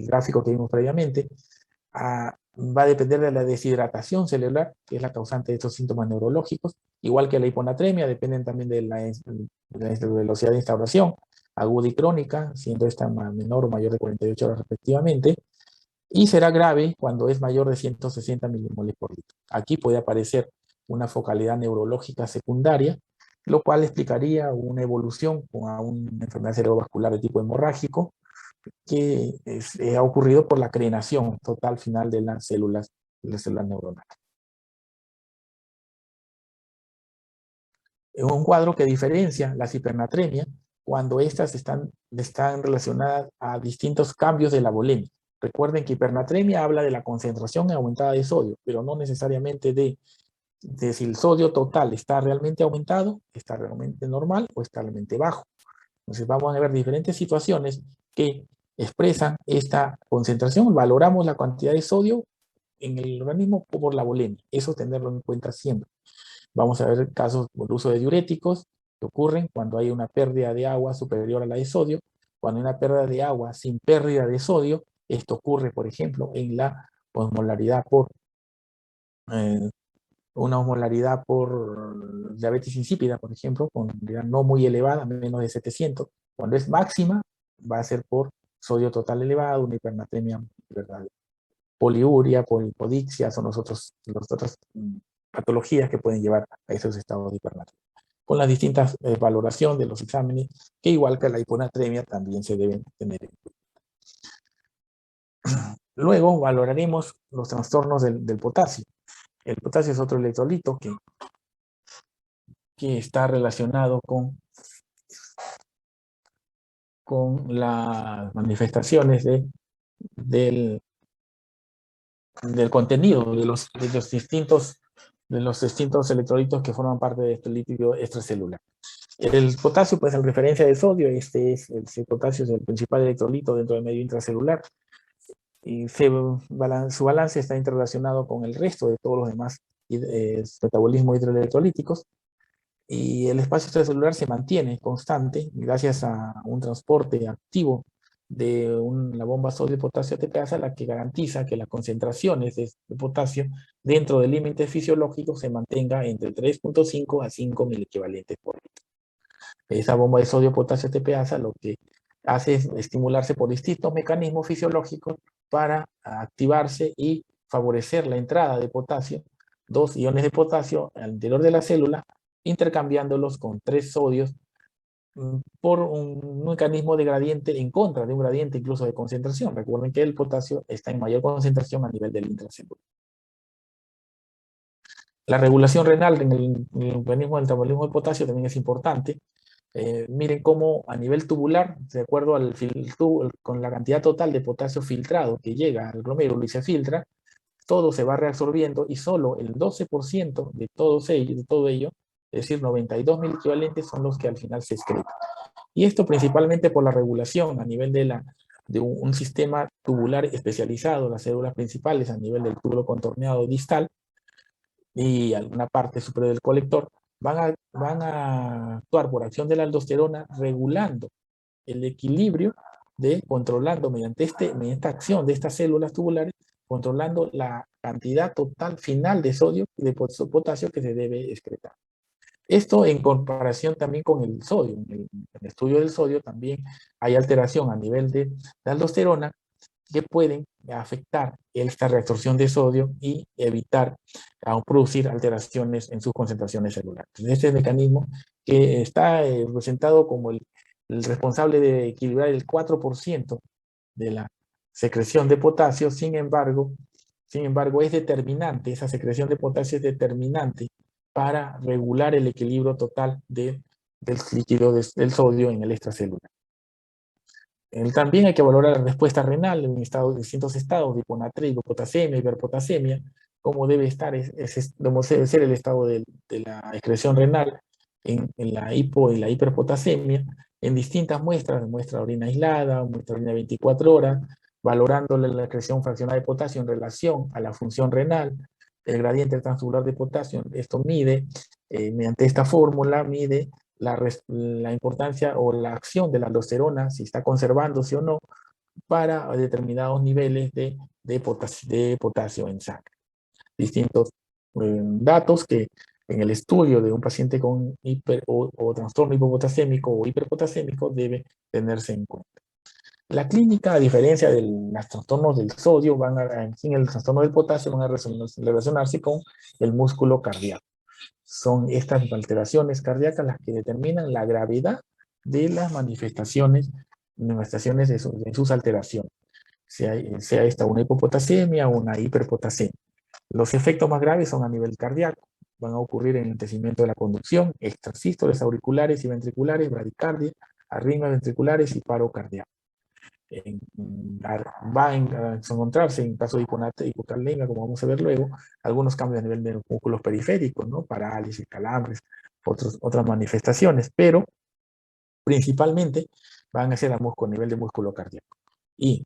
gráfico que vimos previamente. Va a depender de la deshidratación celular, que es la causante de estos síntomas neurológicos, igual que la hiponatremia, dependen también de la velocidad de instauración, aguda y crónica, siendo esta menor o mayor de 48 horas respectivamente, y será grave cuando es mayor de 160 milimoles por litro. Aquí puede aparecer una focalidad neurológica secundaria, lo cual explicaría una evolución a una enfermedad cerebrovascular de tipo hemorrágico, que ha ocurrido por la crenación total final de las células neuronales. Es un cuadro que diferencia las hipernatremia cuando estas están relacionadas a distintos cambios de la volemia. Recuerden que hipernatremia habla de la concentración aumentada de sodio, pero no necesariamente de si el sodio total está realmente aumentado, está realmente normal o está realmente bajo. Entonces vamos a ver diferentes situaciones que expresan esta concentración. Valoramos la cantidad de sodio en el organismo por la volemia. Eso tenerlo en cuenta siempre. Vamos a ver casos por uso de diuréticos que ocurren cuando hay una pérdida de agua superior a la de sodio. Cuando hay una pérdida de agua sin pérdida de sodio, esto ocurre, por ejemplo, en la osmolaridad por una osmolaridad por diabetes insípida, por ejemplo, con osmolaridad no muy elevada, menos de 700. Cuando es máxima, va a ser por sodio total elevado, una hipernatremia verdadera. Poliuria, polipodixia, son las otras patologías que pueden llevar a esos estados de hipernatremia. Con las distintas valoraciones de los exámenes, que igual que la hiponatremia también se deben tener en cuenta. Luego valoraremos los trastornos del potasio. El potasio es otro electrolito que está relacionado con las manifestaciones del contenido de los distintos electrolitos que forman parte de este líquido extracelular. El potasio, pues en referencia de sodio, el potasio es el principal electrolito dentro del medio intracelular, y su balance está interrelacionado con el resto de todos los demás metabolismos hidroelectrolíticos, y el espacio extracelular se mantiene constante gracias a un transporte activo de la bomba sodio-potasio ATPasa, la que garantiza que las concentraciones de potasio dentro del límite fisiológico se mantenga entre 3.5 a 5 miliequivalentes por litro. Esa bomba de sodio-potasio ATPasa lo que hace es estimularse por distintos mecanismos fisiológicos para activarse y favorecer la entrada de potasio, 2 iones de potasio al interior de la célula, intercambiándolos con 3 sodios por un mecanismo de gradiente en contra de un gradiente incluso de concentración. Recuerden que el potasio está en mayor concentración a nivel del intracelular. La regulación renal en el mecanismo del metabolismo del potasio también es importante. Miren cómo a nivel tubular, de acuerdo con la cantidad total de potasio filtrado que llega al glomérulo y se filtra, todo se va reabsorbiendo y solo el 12% de todo ello, es decir, 92 mil equivalentes, son los que al final se excretan. Y esto principalmente por la regulación a nivel de un sistema tubular especializado, las células principales a nivel del túbulo contorneado distal y alguna parte superior del colector, van a actuar por acción de la aldosterona regulando el equilibrio controlando mediante esta acción de estas células tubulares, controlando la cantidad total final de sodio y de potasio que se debe excretar. Esto en comparación también con el sodio. En el estudio del sodio también hay alteración a nivel de la aldosterona que pueden afectar esta reabsorción de sodio y evitar producir alteraciones en sus concentraciones celulares. Entonces, este mecanismo que está presentado como el responsable de equilibrar el 4% de la secreción de potasio, sin embargo, es determinante, esa secreción de potasio es determinante para regular el equilibrio total del líquido del sodio en el extracelular. También hay que valorar la respuesta renal en distintos estados de hiponatria, hipopotasemia, hiperpotasemia, cómo debe estar, cómo debe ser el estado de la excreción renal en la hipo y la hiperpotasemia, en distintas muestras, muestra de orina aislada, muestra de orina 24 horas, valorando la excreción fraccionada de potasio en relación a la función renal, el gradiente transtubular de potasio. Esto mide, mediante esta fórmula, mide la importancia o la acción de la aldosterona, si está conservándose o no, para determinados niveles de potasio en sangre. Distintos datos que en el estudio de un paciente con o trastorno hipopotasémico o hiperpotasémico debe tenerse en cuenta. La clínica, a diferencia de los trastornos del sodio, en el trastorno del potasio van a relacionarse con el músculo cardíaco. Son estas alteraciones cardíacas las que determinan la gravedad de las manifestaciones de sus alteraciones, sea esta una hipopotasemia o una hiperpotasemia. Los efectos más graves son a nivel cardíaco, van a ocurrir en el enlentecimiento de la conducción, extrasístoles auriculares y ventriculares, bradicardia, arritmias ventriculares y paro cardíaco. Va a encontrarse en caso de hipocalemia, como vamos a ver luego, algunos cambios a nivel de los músculos periféricos, ¿no? Parálisis, calambres, otras manifestaciones, pero principalmente van a ser a nivel de músculo cardíaco. Y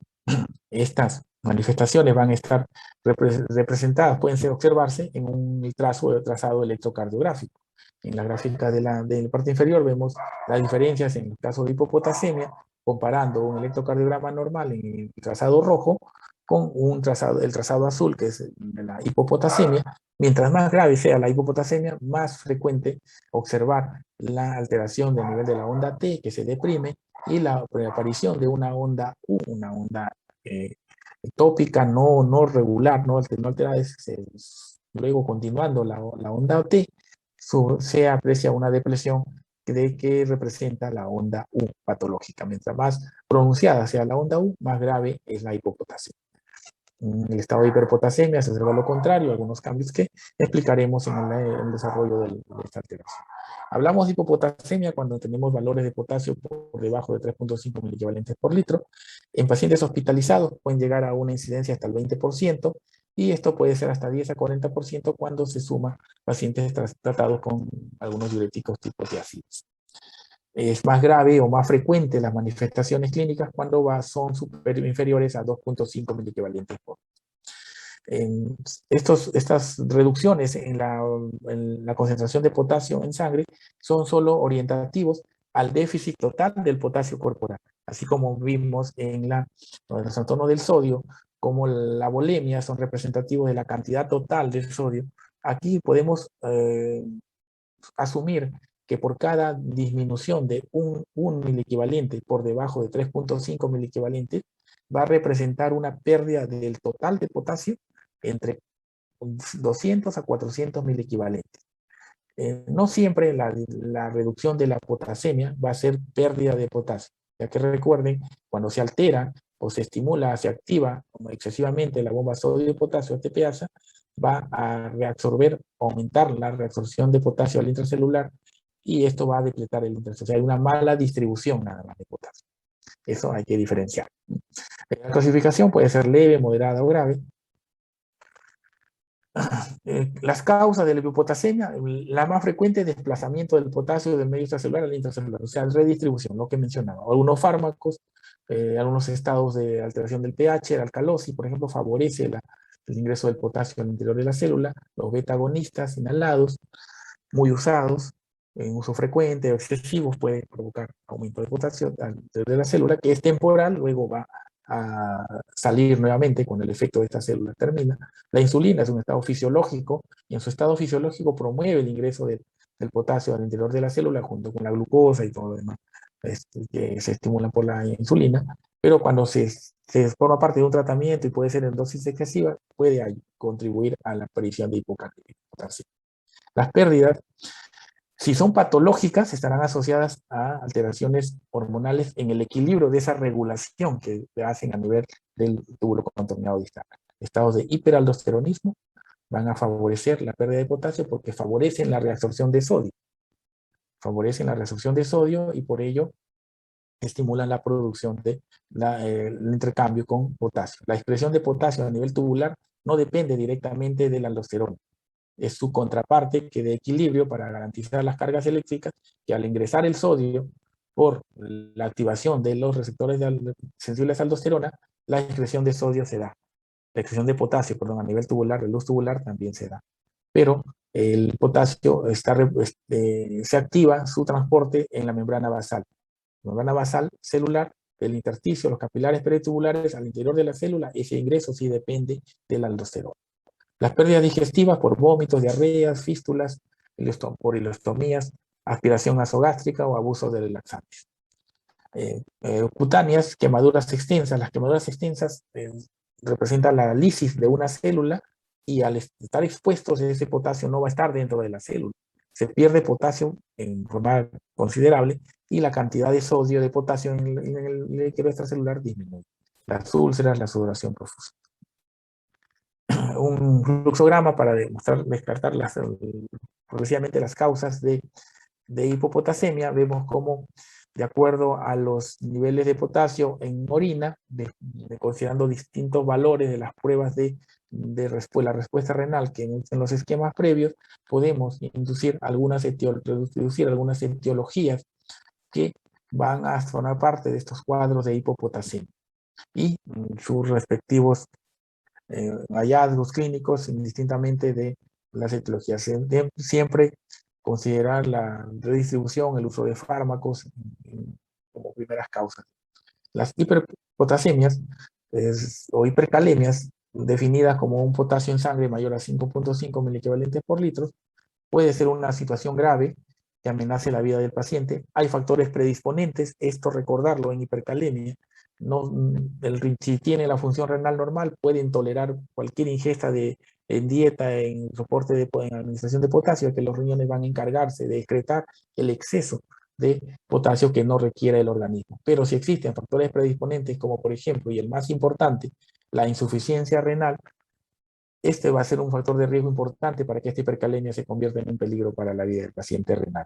estas manifestaciones van a estar representadas, pueden observarse en un trazado electrocardiográfico. En la gráfica de la parte inferior vemos las diferencias en el caso de hipopotasemia, comparando un electrocardiograma normal en el trazado rojo con el trazado azul, que es la hipopotasemia. Mientras más grave sea la hipopotasemia, más frecuente observar la alteración del nivel de la onda T, que se deprime, y la aparición de una onda U, una onda tópica no regular, no alterada. Luego, continuando la onda T, se aprecia una depresión que representa la onda U patológica. Mientras más pronunciada sea la onda U, más grave es la hipopotasemia. En el estado de hiperpotasemia se observa lo contrario, algunos cambios que explicaremos en el desarrollo de esta alteración. Hablamos de hipopotasemia cuando tenemos valores de potasio por debajo de 3.5 miliequivalentes por litro. En pacientes hospitalizados pueden llegar a una incidencia hasta el 20%, y esto puede ser hasta 10 a 40% cuando se suma pacientes tratados con algunos diuréticos tipo tiazidas. Es más grave o más frecuente las manifestaciones clínicas cuando son inferiores a 2.5 miliequivalentes por litro. Estas reducciones en la concentración de potasio en sangre son solo orientativos al déficit total del potasio corporal, así como vimos en el trastorno del sodio, como la volemia son representativos de la cantidad total del sodio. Aquí podemos asumir que por cada disminución de un miliequivalente por debajo de 3.5 miliequivalentes, va a representar una pérdida del total de potasio entre 200 a 400 miliequivalentes. No siempre la reducción de la potasemia va a ser pérdida de potasio, ya que recuerden, cuando se altera o se estimula, se activa excesivamente la bomba sodio y potasio ATPasa, va a reabsorber, aumentar la reabsorción de potasio al intracelular, y esto va a depletar el intracelular. O sea, hay una mala distribución nada más de potasio. Eso hay que diferenciar. La clasificación puede ser leve, moderada o grave. Las causas de la hipopotasemia, la más frecuente es desplazamiento del potasio del medio extracelular al intracelular, o sea, redistribución, lo que mencionaba. Algunos fármacos, algunos estados de alteración del pH, la alcalosis, por ejemplo, favorece el ingreso del potasio al interior de la célula. Los beta-agonistas inhalados, muy usados, en uso frecuente o excesivos, puede provocar aumento de potasio de la célula, que es temporal, luego va a salir nuevamente cuando el efecto de esta célula termina. La insulina es un estado fisiológico, y en su estado fisiológico promueve el ingreso del potasio al interior de la célula junto con la glucosa y todo lo demás que se estimulan por la insulina, pero cuando se forma parte de un tratamiento y puede ser en dosis excesivas, puede contribuir a la aparición de hipopotasia. Las pérdidas, si son patológicas, estarán asociadas a alteraciones hormonales en el equilibrio de esa regulación que hacen a nivel del túbulo contorneado distal. Estados de hiperaldosteronismo, van a favorecer la pérdida de potasio porque favorecen la reabsorción de sodio. Favorecen la reabsorción de sodio y por ello estimulan la producción de el intercambio con potasio. La expresión de potasio a nivel tubular no depende directamente de la aldosterona. Es su contraparte que de equilibrio para garantizar las cargas eléctricas, que al ingresar el sodio por la activación de los receptores sensibles a aldosterona, la excreción de sodio se da. La excreción de potasio, perdón, a nivel tubular, de luz tubular también se da. Pero el potasio se activa su transporte en la membrana basal. La membrana basal celular, el intersticio, los capilares peritubulares al interior de la célula, ese ingreso sí depende de la aldosterona. Las pérdidas digestivas por vómitos, diarreas, fístulas, por ileostomías, aspiración nasogástrica o abuso de relaxantes. Cutáneas, quemaduras extensas. Las quemaduras extensas representan la lisis de una célula y al estar expuestos ese potasio no va a estar dentro de la célula. Se pierde potasio en forma considerable y la cantidad de sodio de potasio en el líquido extracelular disminuye. Las úlceras, la sudoración profusa. Un fluxograma para descartar progresivamente las causas de hipopotasemia. Vemos cómo, de acuerdo a los niveles de potasio en orina, considerando distintos valores de las pruebas de la respuesta renal que en los esquemas previos, podemos inducir algunas etiologías que van a formar parte de estos cuadros de hipopotasemia y sus respectivos hallazgos clínicos indistintamente de las etiologías. Siempre considerar la redistribución, el uso de fármacos como primeras causas. Las hiperpotasemias o hipercalemias, definidas como un potasio en sangre mayor a 5.5 miliequivalentes por litro, puede ser una situación grave que amenace la vida del paciente. Hay factores predisponentes, esto recordarlo en hipercalemia. Si tiene la función renal normal, pueden tolerar cualquier ingesta en dieta, en soporte en administración de potasio, que los riñones van a encargarse de excretar el exceso de potasio que no requiere el organismo. Pero si existen factores predisponentes, como por ejemplo, y el más importante, la insuficiencia renal, este va a ser un factor de riesgo importante para que esta hipercalemia se convierta en un peligro para la vida del paciente renal.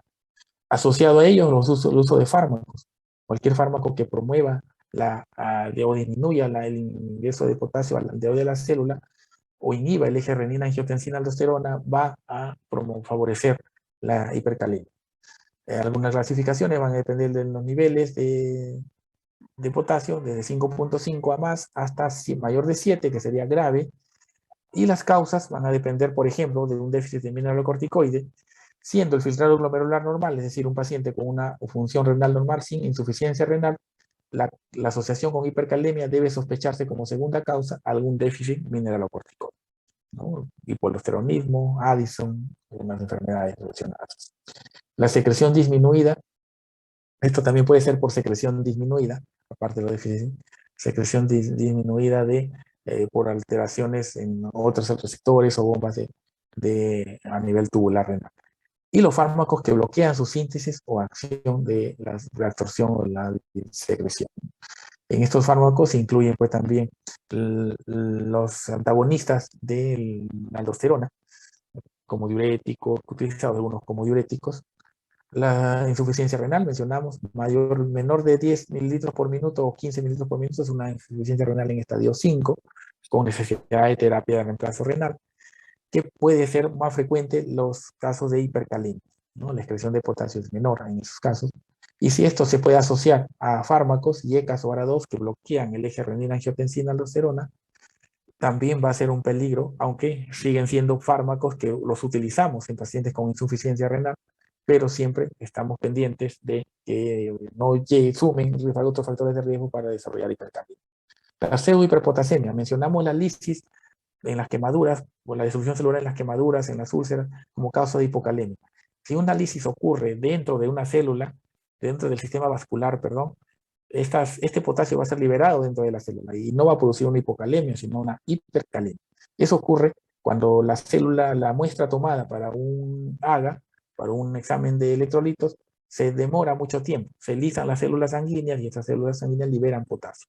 Asociado a ello, el uso de fármacos. Cualquier fármaco que promueva o disminuya el ingreso de potasio al interior de la célula o inhiba el eje renina-angiotensina-aldosterona va a favorecer la hipercalemia. Algunas clasificaciones van a depender de los niveles de potasio, desde 5.5 a más hasta mayor de 7, que sería grave, y las causas van a depender, por ejemplo, de un déficit de mineralocorticoide, siendo el filtrado glomerular normal, es decir, un paciente con una función renal normal sin insuficiencia renal, la asociación con hipercalemia debe sospecharse como segunda causa algún déficit mineralocorticoide, ¿no? Hipoaldosteronismo, Addison, algunas enfermedades relacionadas. La secreción disminuida, esto también puede ser por secreción disminuida, aparte de los déficits, secreción disminuida por alteraciones en otros receptores o bombas a nivel tubular renal. Y los fármacos que bloquean su síntesis o acción de la reabsorción o la secreción. En estos fármacos se incluyen pues también los antagonistas de la aldosterona, como diuréticos, utilizados algunos como diuréticos. La insuficiencia renal, mencionamos, menor de 10 mililitros por minuto o 15 mililitros por minuto es una insuficiencia renal en estadio 5, con necesidad de terapia de reemplazo renal, que puede ser más frecuente los casos de hipercalemia, ¿no? La excreción de potasio es menor en esos casos. Y si esto se puede asociar a fármacos, IECAS o ARA2, que bloquean el eje renina-angiotensina-aldosterona, también va a ser un peligro, aunque siguen siendo fármacos que los utilizamos en pacientes con insuficiencia renal, pero siempre estamos pendientes de que no sumen otros factores de riesgo para desarrollar hipercalemia. La pseudohiperpotasemia, mencionamos la lisis en las quemaduras, o la destrucción celular en las quemaduras, en las úlceras, como causa de hipocalemia. Si una lisis ocurre dentro de una célula, dentro del sistema vascular, perdón, este potasio va a ser liberado dentro de la célula y no va a producir una hipocalemia, sino una hipercalemia. Eso ocurre cuando la célula, la muestra tomada para un AGA, para un examen de electrolitos, se demora mucho tiempo. Se lisan las células sanguíneas y estas células sanguíneas liberan potasio.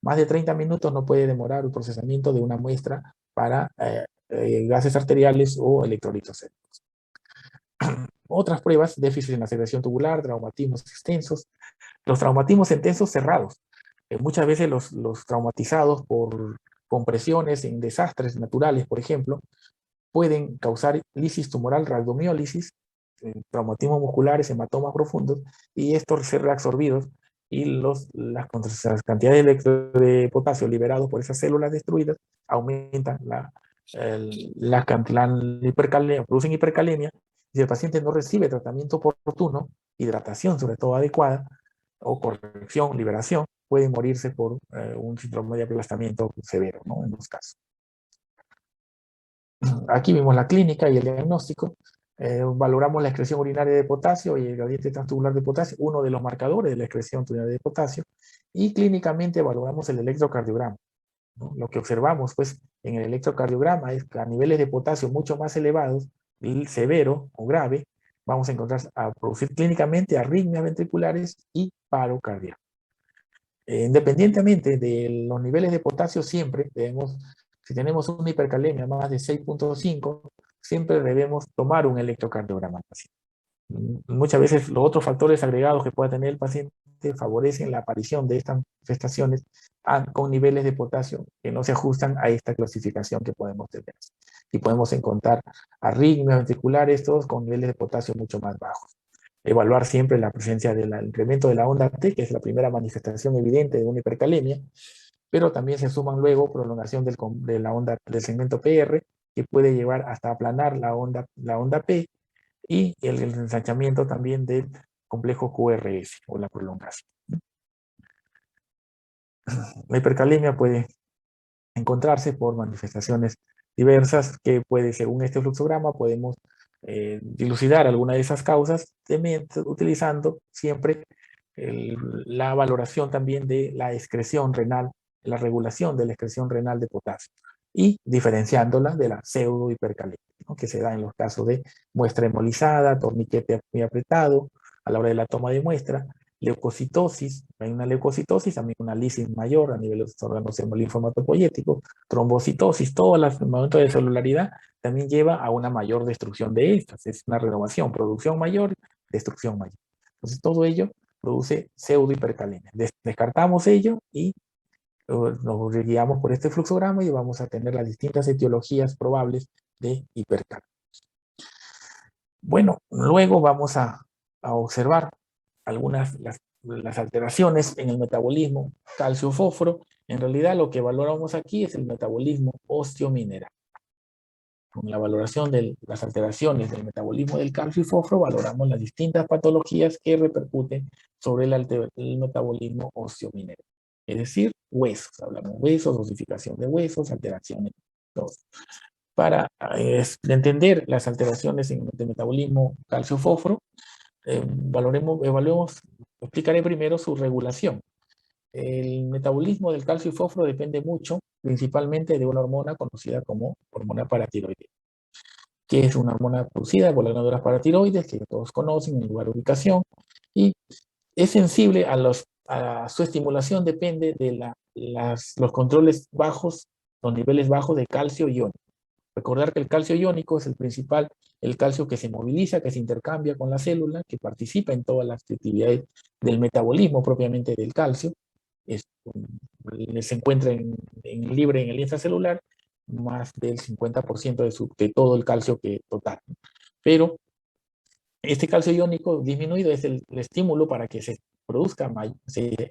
Más de 30 minutos no puede demorar el procesamiento de una muestra para gases arteriales o electrolitos séricos. Otras pruebas: déficit en la secreción tubular, traumatismos extensos. Los traumatismos extensos cerrados. Muchas veces los traumatizados por compresiones en desastres naturales, por ejemplo, pueden causar lisis tumoral, rhabdomiólisis, traumatismos musculares, hematomas profundos, y estos ser reabsorbidos, y las cantidades de potasio liberados por esas células destruidas aumentan producen hipercalemia. Si el paciente no recibe tratamiento oportuno, hidratación sobre todo adecuada, o corrección, liberación, puede morirse por un síndrome de aplastamiento severo, ¿no? En los casos. Aquí vimos la clínica y el diagnóstico. Valoramos la excreción urinaria de potasio y el gradiente transtubular de potasio, uno de los marcadores de la excreción urinaria de potasio, y clínicamente valoramos el electrocardiograma, ¿no? Lo que observamos pues, en el electrocardiograma es que a niveles de potasio mucho más elevados, severo o grave, vamos a encontrar a producir clínicamente arritmias ventriculares y paro cardíaco. Independientemente de los niveles de potasio, siempre debemos, si tenemos una hipercalemia más de 6.5, siempre debemos tomar un electrocardiograma al paciente. Muchas veces los otros factores agregados que pueda tener el paciente favorecen la aparición de estas manifestaciones con niveles de potasio que no se ajustan a esta clasificación que podemos tener. Y podemos encontrar arritmias ventriculares, todos con niveles de potasio mucho más bajos. Evaluar siempre la presencia del incremento de la onda T, que es la primera manifestación evidente de una hipercalemia, pero también se suman luego prolongación de la onda del segmento PR, que puede llevar hasta aplanar la onda P, y el ensanchamiento también del complejo QRS o la prolongación. La hipercalemia puede encontrarse por manifestaciones diversas que puede, según este fluxograma, podemos dilucidar alguna de esas causas utilizando siempre la valoración también de la excreción renal, la regulación de la excreción renal de potasio, y diferenciándola de la pseudohipercalemia, ¿no? Que se da en los casos de muestra hemolizada, torniquete muy apretado a la hora de la toma de muestra, leucocitosis, hay una leucocitosis, también una lisis mayor a nivel de los órganos linfomatopoyéticos, trombocitosis, todo el momento de celularidad también lleva a una mayor destrucción de estas, es una renovación, producción mayor, destrucción mayor. Entonces todo ello produce pseudohipercalemia. Descartamos ello y nos guiamos por este fluxograma y vamos a tener las distintas etiologías probables de hipercalemia. Bueno, luego vamos a observar algunas las alteraciones en el metabolismo calcio-fósforo. En realidad lo que valoramos aquí es el metabolismo osteomineral. Con la valoración de las alteraciones del metabolismo del calcio y fósforo, valoramos las distintas patologías que repercuten sobre el metabolismo osteomineral. Es decir, huesos. Hablamos de huesos, osificación de huesos, alteraciones, todo. Para entender las alteraciones en el metabolismo calcio-fósforo, explicaré primero su regulación. El metabolismo del calcio y fósforo depende mucho, principalmente de una hormona conocida como hormona paratiroidea, que es una hormona producida por las glándulas paratiroides, que todos conocen, el lugar de ubicación, y es sensible a su estimulación, depende de los controles bajos, los niveles bajos de calcio iónico. Recordar que el calcio iónico es el calcio que se moviliza, que se intercambia con la célula, que participa en todas las actividades del metabolismo propiamente del calcio. Se encuentra libre en el intracelular, más del 50% de todo el calcio total. Pero este calcio iónico disminuido es el estímulo para que se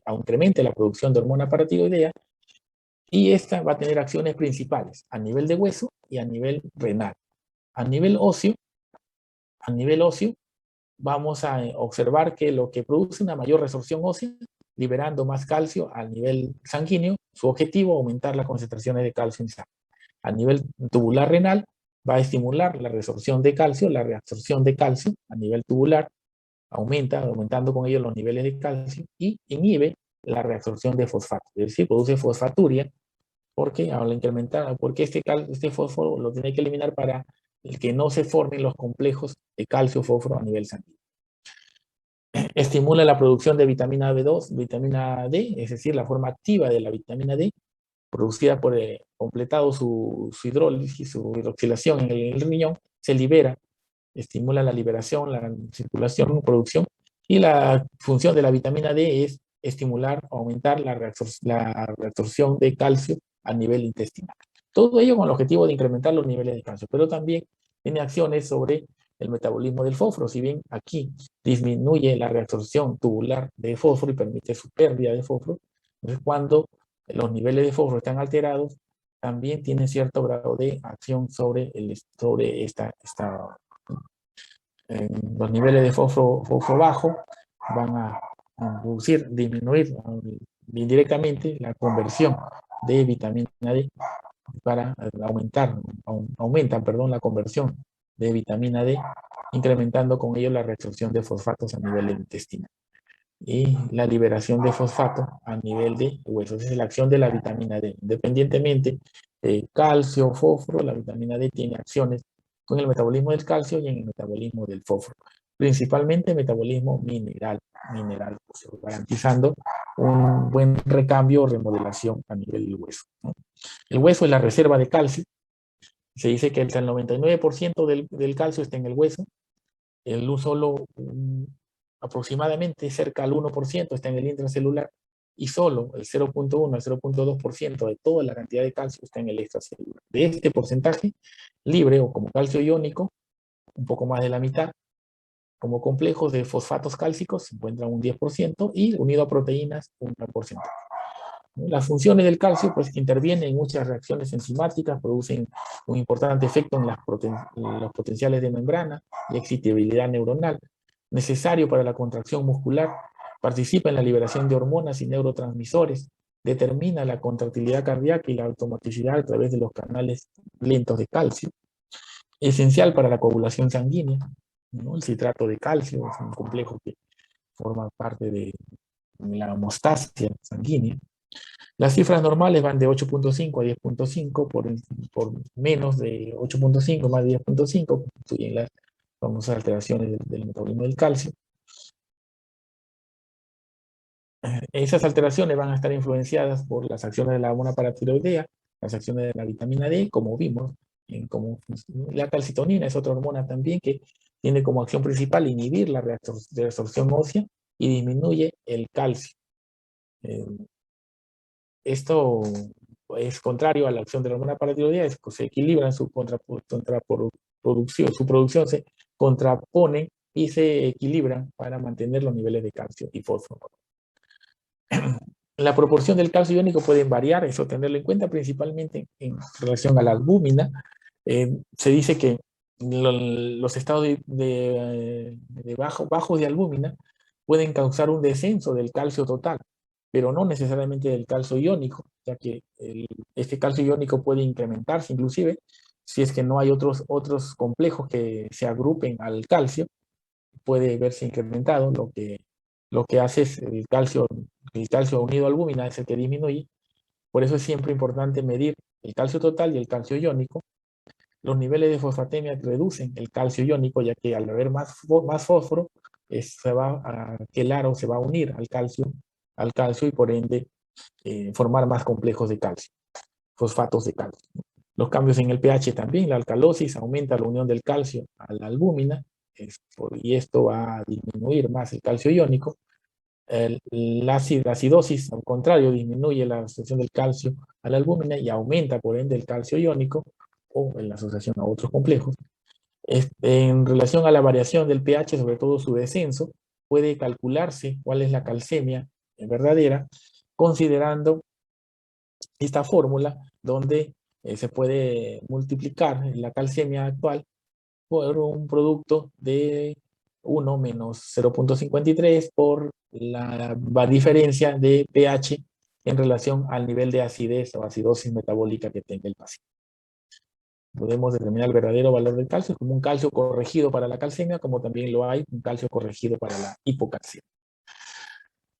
incremente la producción de hormona paratiroidea, y esta va a tener acciones principales a nivel de hueso y a nivel renal. A nivel óseo vamos a observar que lo que produce una mayor resorción ósea, liberando más calcio a nivel sanguíneo, su objetivo es aumentar las concentraciones de calcio en sangre. A nivel tubular renal va a estimular la resorción de calcio, la reabsorción de calcio a nivel tubular, aumentando con ello los niveles de calcio, y inhibe la reabsorción de fosfato, es decir, produce fosfaturia, porque al incrementar, porque este fósforo lo tiene que eliminar para que no se formen los complejos de calcio-fósforo a nivel sanguíneo. Estimula la producción de vitamina B2, vitamina D, es decir, la forma activa de la vitamina D, producida por completado su hidrólisis, su hidroxilación en el riñón, se libera, estimula la liberación, la circulación, producción, y la función de la vitamina D es estimular o aumentar la reabsorción de calcio a nivel intestinal. Todo ello con el objetivo de incrementar los niveles de calcio, pero también tiene acciones sobre el metabolismo del fósforo. Si bien aquí disminuye la reabsorción tubular de fósforo y permite su pérdida de fósforo, entonces cuando los niveles de fósforo están alterados, también tiene cierto grado de acción sobre los niveles de fósforo bajo van a reducir, disminuir indirectamente la conversión de vitamina D para aumentan, perdón, la conversión de vitamina D, incrementando con ello la reabsorción de fosfatos a nivel intestinal y la liberación de fosfato a nivel de huesos. Esa es la acción de la vitamina D. Independientemente de calcio, fósforo, la vitamina D tiene acciones con el metabolismo del calcio y en el metabolismo del fósforo. Principalmente metabolismo mineral, garantizando un buen recambio o remodelación a nivel del hueso, ¿no? El hueso es la reserva de calcio. Se dice que el 99% del calcio está en el hueso. Solo aproximadamente cerca al 1% está en el intracelular y solo el 0.1 al 0.2% de toda la cantidad de calcio está en el extracelular. De este porcentaje libre o como calcio iónico, un poco más de la mitad, como complejos de fosfatos cálcicos se encuentra un 10% y unido a proteínas un 1%. Las funciones del calcio pues intervienen en muchas reacciones enzimáticas, producen un importante efecto en los potenciales de membrana y excitabilidad neuronal, necesario para la contracción muscular, participa en la liberación de hormonas y neurotransmisores, determina la contractilidad cardíaca y la automaticidad a través de los canales lentos de calcio, esencial para la coagulación sanguínea, ¿no? El citrato de calcio es un complejo que forma parte de la homeostasia sanguínea. Las cifras normales van de 8.5 a 10.5, por menos de 8.5 más de 10.5, constituyen las famosas alteraciones del metabolismo del calcio. Esas alteraciones van a estar influenciadas por las acciones de la hormona paratiroidea, las acciones de la vitamina D, como vimos, la calcitonina es otra hormona también que tiene como acción principal inhibir la reabsorción ósea y disminuye el calcio. Esto es contrario a la acción de la hormona paratiroidea, se equilibran su producción se contrapone y se equilibran para mantener los niveles de calcio y fósforo. La proporción del calcio iónico puede variar, eso tenerlo en cuenta, principalmente en relación a la albúmina. Se dice que los estados bajos de albúmina pueden causar un descenso del calcio total, pero no necesariamente del calcio iónico, ya que este calcio iónico puede incrementarse inclusive si es que no hay otros complejos que se agrupen al calcio, puede verse incrementado. Lo que hace es el calcio unido a albúmina es el que disminuye. Por eso es siempre importante medir el calcio total y el calcio iónico. Los niveles de fosfatemia reducen el calcio iónico, ya que al haber más fósforo, se va a quelar o se va a unir al calcio y por ende formar más complejos de calcio, fosfatos de calcio. Los cambios en el pH también, la alcalosis aumenta la unión del calcio a la albúmina, y esto va a disminuir más el calcio iónico. La acidosis, al contrario, disminuye la asociación del calcio a la albúmina y aumenta por ende el calcio iónico o en la asociación a otros complejos. En relación a la variación del pH, sobre todo su descenso, puede calcularse cuál es la calcemia verdadera, considerando esta fórmula donde se puede multiplicar la calcemia actual por un producto de 1 menos 0.53 por la diferencia de pH en relación al nivel de acidez o acidosis metabólica que tenga el paciente. Podemos determinar el verdadero valor del calcio como un calcio corregido para la calcemia, como también lo hay un calcio corregido para la hipocalcemia.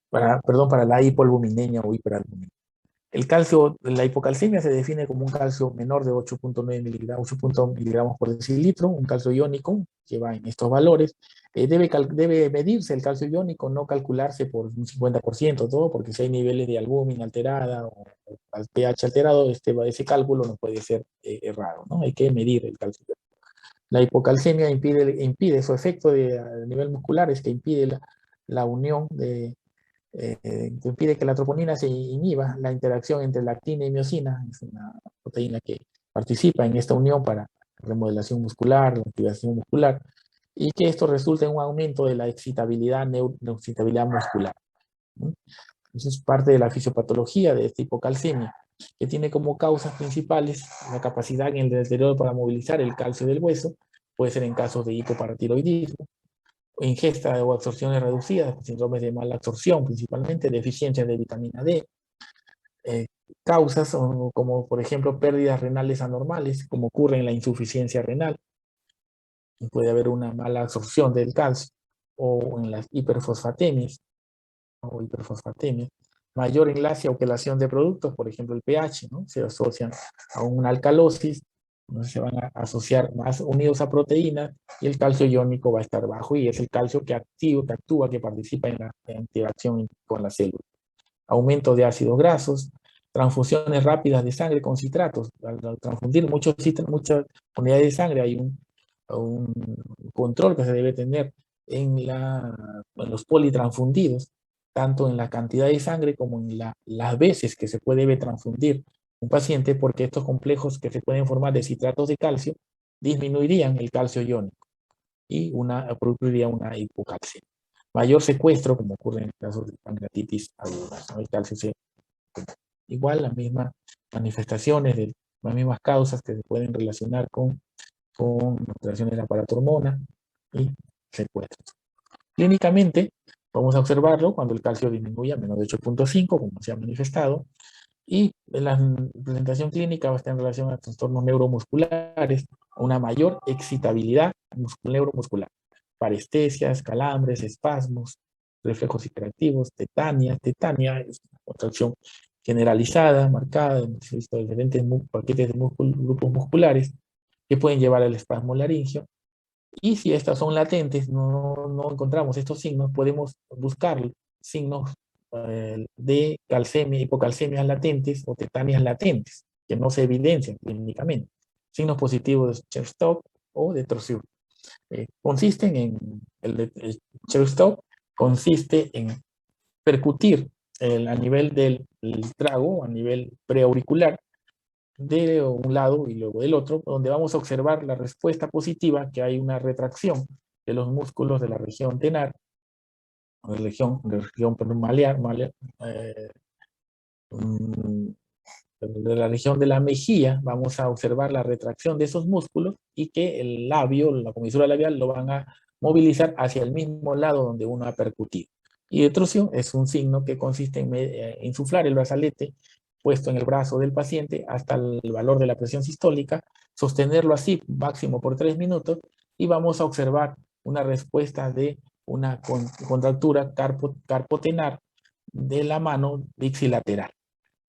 Para la hipoalbuminemia o hiperalbuminemia. El calcio, la hipocalcemia se define como un calcio menor de 8.9 miligramos, 8 miligramos por decilitro, un calcio iónico que va en estos valores. Debe medirse el calcio iónico, no calcularse por un 50% todo, porque si hay niveles de albúmina alterada o al pH alterado, ese cálculo no puede ser errado, ¿no? Hay que medir el calcio iónico. La hipocalcemia impide su efecto a nivel muscular, es que impide la unión que impide que la troponina se inhiba la interacción entre lactina y miosina. Es una proteína que participa en esta unión para remodelación muscular, la activación muscular, y que esto resulta en un aumento de la excitabilidad, excitabilidad muscular. ¿No? Eso es parte de la fisiopatología de esta hipocalcemia, que tiene como causas principales la capacidad en el deterioro para movilizar el calcio del hueso, puede ser en casos de hipoparatiroidismo, ingesta o absorciones reducidas, síndromes de mala absorción, principalmente deficiencias de vitamina D, eh, causas como por ejemplo pérdidas renales anormales, como ocurre en la insuficiencia renal, puede haber una mala absorción del calcio, o en las hiperfosfatemias, mayor enlace o quelación de productos, por ejemplo el pH, ¿no? Se asocian a una alcalosis, ¿no? Se van a asociar más unidos a proteínas y el calcio iónico va a estar bajo y es el calcio que actúa, que participa en la interacción con la célula. Aumento de ácidos grasos, transfusiones rápidas de sangre con citratos. Al transfundir muchas unidades de sangre hay un control que se debe tener en los politransfundidos, tanto en la cantidad de sangre como en las veces que se debe transfundir un paciente, porque estos complejos que se pueden formar de citratos de calcio disminuirían el calcio iónico y produciría una hipocalcemia. Mayor secuestro, como ocurre en casos de pancreatitis aguda, ¿no? El calcio se igual las mismas manifestaciones, las mismas causas que se pueden relacionar con alteraciones del aparato hormona y secuestros. Clínicamente, vamos a observarlo cuando el calcio disminuye a menos de 8.5, como se ha manifestado, y la presentación clínica va a estar en relación a trastornos neuromusculares, una mayor excitabilidad neuromuscular, parestesias, calambres, espasmos, reflejos hiperactivos, tetania es una contracción generalizada, marcada, en diferentes paquetes de grupos musculares que pueden llevar al espasmo laringio. Y si estas son latentes, no encontramos estos signos, podemos buscar signos de calcemia, hipocalcemias latentes o tetanias latentes, que no se evidencian clínicamente. Signos positivos de Chefstop o de Trousseau. Consisten en, el Chefstop consiste en percutir a nivel del trago, a nivel preauricular, de un lado y luego del otro, donde vamos a observar la respuesta positiva, que hay una retracción de los músculos de la región tenar, de la región de la mejilla, vamos a observar la retracción de esos músculos y que el labio, la comisura labial, lo van a movilizar hacia el mismo lado donde uno ha percutido. Y detrusión es un signo que consiste en insuflar el brazalete puesto en el brazo del paciente hasta el valor de la presión sistólica, sostenerlo así máximo por 3 minutos y vamos a observar una respuesta de una contractura carpotenar de la mano bixilateral,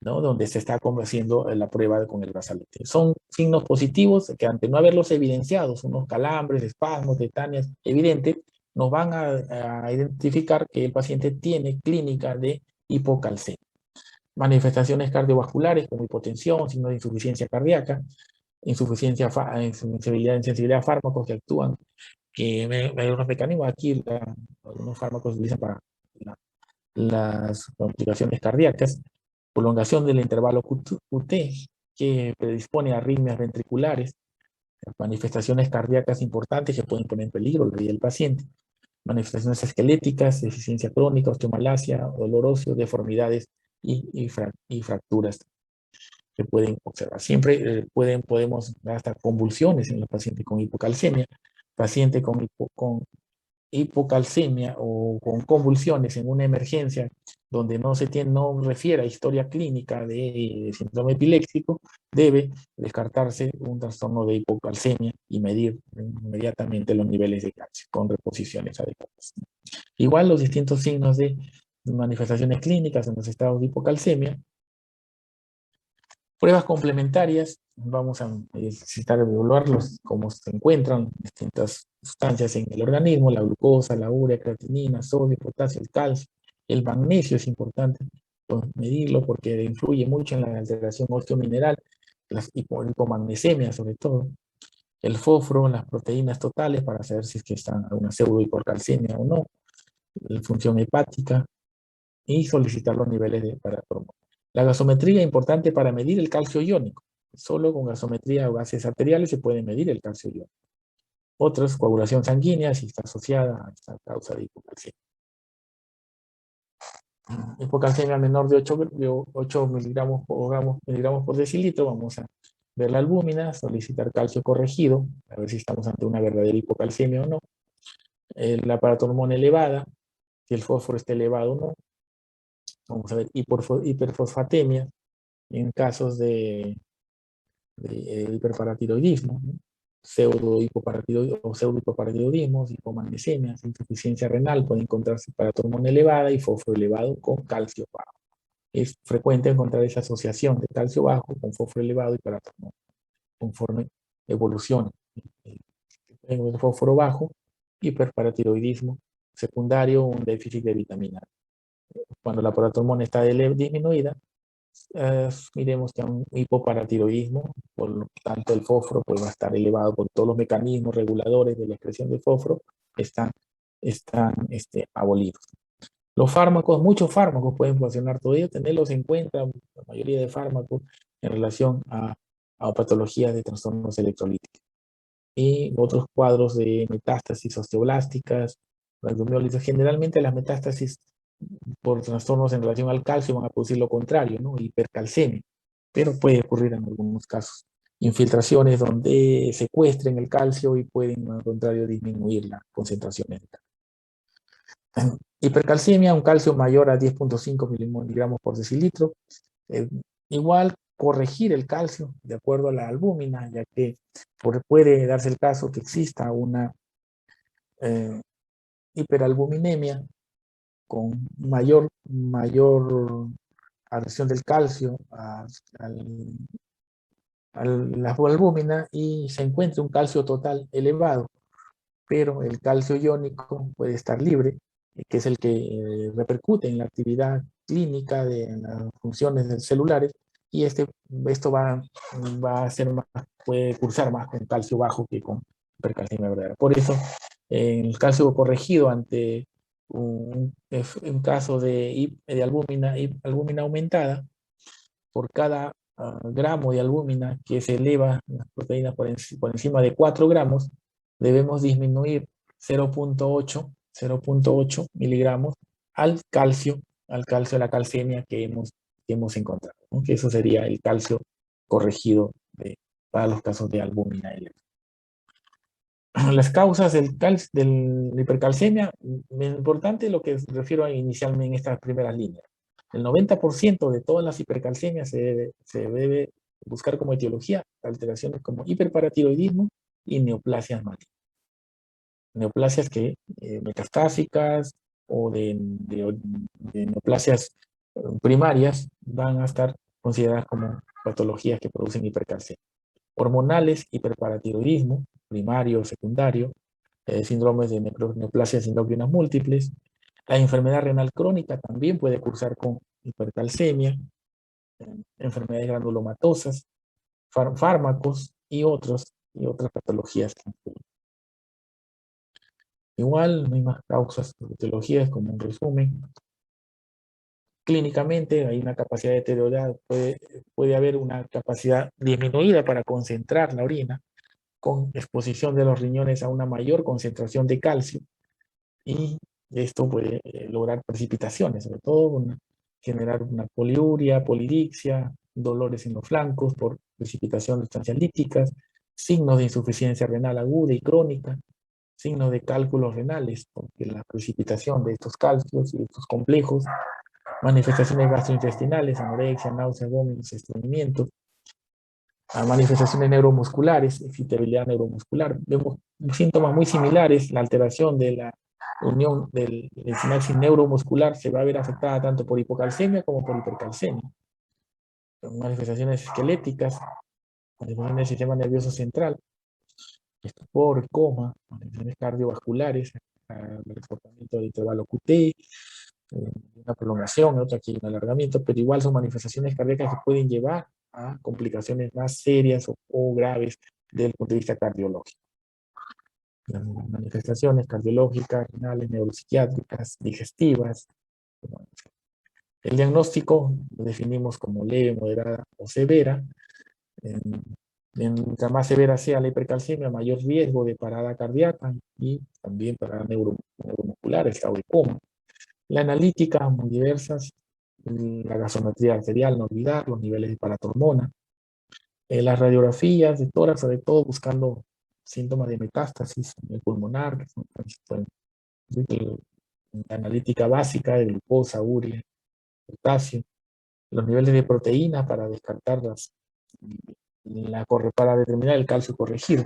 ¿no? Donde se está haciendo la prueba con el brazalete. Son signos positivos que ante no haberlos evidenciados, unos calambres, espasmos, tetanias evidentes, nos van a identificar que el paciente tiene clínica de hipocalcemia. Manifestaciones cardiovasculares como hipotensión, signos de insuficiencia cardíaca, insensibilidad a fármacos que actúan, que hay unos mecanismos aquí, algunos fármacos se utilizan para las complicaciones cardíacas, prolongación del intervalo QT, que predispone a arritmias ventriculares, manifestaciones cardíacas importantes que pueden poner en peligro la vida del paciente, manifestaciones esqueléticas, deficiencia crónica, osteomalacia, dolor óseo, deformidades y fracturas que pueden observar. Siempre podemos dar hasta convulsiones en los pacientes con hipocalcemia, paciente con hipocalcemia o con convulsiones en una emergencia donde no refiere a historia clínica de síndrome epiléptico, debe descartarse un trastorno de hipocalcemia y medir inmediatamente los niveles de calcio con reposiciones adecuadas. Igual los distintos signos de manifestaciones clínicas en los estados de hipocalcemia Pruebas complementarias, vamos a necesitar evaluarlos, cómo se encuentran distintas sustancias en el organismo, la glucosa, la urea, creatinina, sodio, potasio, el calcio, el magnesio es importante pues, medirlo porque influye mucho en la alteración osteomineral, las hipomagnesemia sobre todo, el fósforo, las proteínas totales para saber si es que están alguna pseudohipercalcemia o no, la función hepática y solicitar los niveles de paratormona. La gasometría es importante para medir el calcio iónico. Solo con gasometría o gases arteriales se puede medir el calcio iónico. Otras, coagulación sanguínea, si está asociada a esta causa de hipocalcemia. Hipocalcemia menor de 8 miligramos por decilitro, vamos a ver la albúmina, solicitar calcio corregido, a ver si estamos ante una verdadera hipocalcemia o no. La paratormona elevada, si el fósforo está elevado o no. Vamos a ver hiperfosfatemia en casos de hiperparatiroidismo, ¿no? Pseudo-hipoparatiroidismo, hipomagnesemia, insuficiencia renal, puede encontrarse paratormona elevada y fósforo elevado con calcio bajo. Es frecuente encontrar esa asociación de calcio bajo con fósforo elevado y paratormona, conforme evoluciona. El fósforo bajo, hiperparatiroidismo secundario, un déficit de vitamina D. Cuando la paratormona está disminuida, miremos que hay un hipoparatiroidismo, por lo tanto el fósforo pues, va a estar elevado por todos los mecanismos reguladores de la excreción de fósforo, están abolidos. Los fármacos, muchos fármacos pueden funcionar todo ello, tenerlos en cuenta, la mayoría de fármacos en relación a patologías de trastornos electrolíticos. Y otros cuadros de metástasis osteoblásticas, radiomiólisis, generalmente las metástasis por trastornos en relación al calcio van a producir lo contrario, ¿no? Hipercalcemia, pero puede ocurrir en algunos casos. Infiltraciones donde secuestren el calcio y pueden, al contrario, disminuir las concentraciones de calcio. Hipercalcemia, un calcio mayor a 10.5 miligramos por decilitro. Igual corregir el calcio de acuerdo a la albúmina, ya que puede darse el caso que exista una hiperalbuminemia con mayor adhesión del calcio a la albúmina y se encuentra un calcio total elevado, pero el calcio iónico puede estar libre, que es el que repercute en la actividad clínica de las funciones celulares, y esto va a ser más, puede cursar más con calcio bajo que con hipercalcemia verdadera. Por eso, el calcio corregido ante un caso de albúmina aumentada, por cada gramo de albúmina que se eleva las proteínas por encima de 4 gramos, debemos disminuir 0.8 miligramos al calcio de la calcemia que hemos encontrado, ¿no? Que eso sería el calcio corregido para los casos de albúmina elevada. Las causas de la hipercalcemia, es importante lo que refiero inicialmente en estas primeras líneas. El 90% de todas las hipercalcemias se debe buscar como etiología alteraciones como hiperparatiroidismo y neoplasias malignas. Neoplasias metastásicas o de neoplasias primarias van a estar consideradas como patologías que producen hipercalcemia. Hormonales, hiperparatiroidismo, primario o secundario, síndromes de neoplasias endócrinas múltiples. La enfermedad renal crónica también puede cursar con hipercalcemia, enfermedades granulomatosas, fármacos y otras patologías. Igual, no hay más causas de etiologías como un resumen. Clínicamente hay una capacidad deteriorada, puede haber una capacidad disminuida para concentrar la orina, con exposición de los riñones a una mayor concentración de calcio, y esto puede lograr precipitaciones, sobre todo generar una poliuria, polidixia, dolores en los flancos por precipitación de sustancias lípticas, signos de insuficiencia renal aguda y crónica, signos de cálculos renales, porque la precipitación de estos calcios y estos complejos, manifestaciones gastrointestinales, anorexia, náuseas, vómitos, estreñimiento, a manifestaciones neuromusculares, excitabilidad neuromuscular. Vemos síntomas muy similares, la alteración de la unión del sinapsis neuromuscular se va a ver afectada tanto por hipocalcemia como por hipercalcemia. manifestaciones esqueléticas, manifestaciones del sistema nervioso central, estupor, coma, manifestaciones cardiovasculares, el comportamiento del intervalo QT, una prolongación, otra aquí un alargamiento, pero igual son manifestaciones cardíacas que pueden llevar a complicaciones más serias o graves desde el punto de vista cardiológico. Las manifestaciones cardiológicas, renales, neuropsiquiátricas, digestivas. El diagnóstico lo definimos como leve, moderada o severa. Mientras más severa sea la hipercalcemia, mayor riesgo de parada cardíaca y también parada neuromuscular, estado de coma. La analítica, muy diversas, la gasometría arterial, no olvidar, los niveles de paratormona, las radiografías de tórax, sobre todo buscando síntomas de metástasis en el pulmonar, que son la analítica básica de glucosa, urea, potasio, los niveles de proteínas para descartar para determinar el calcio corregido.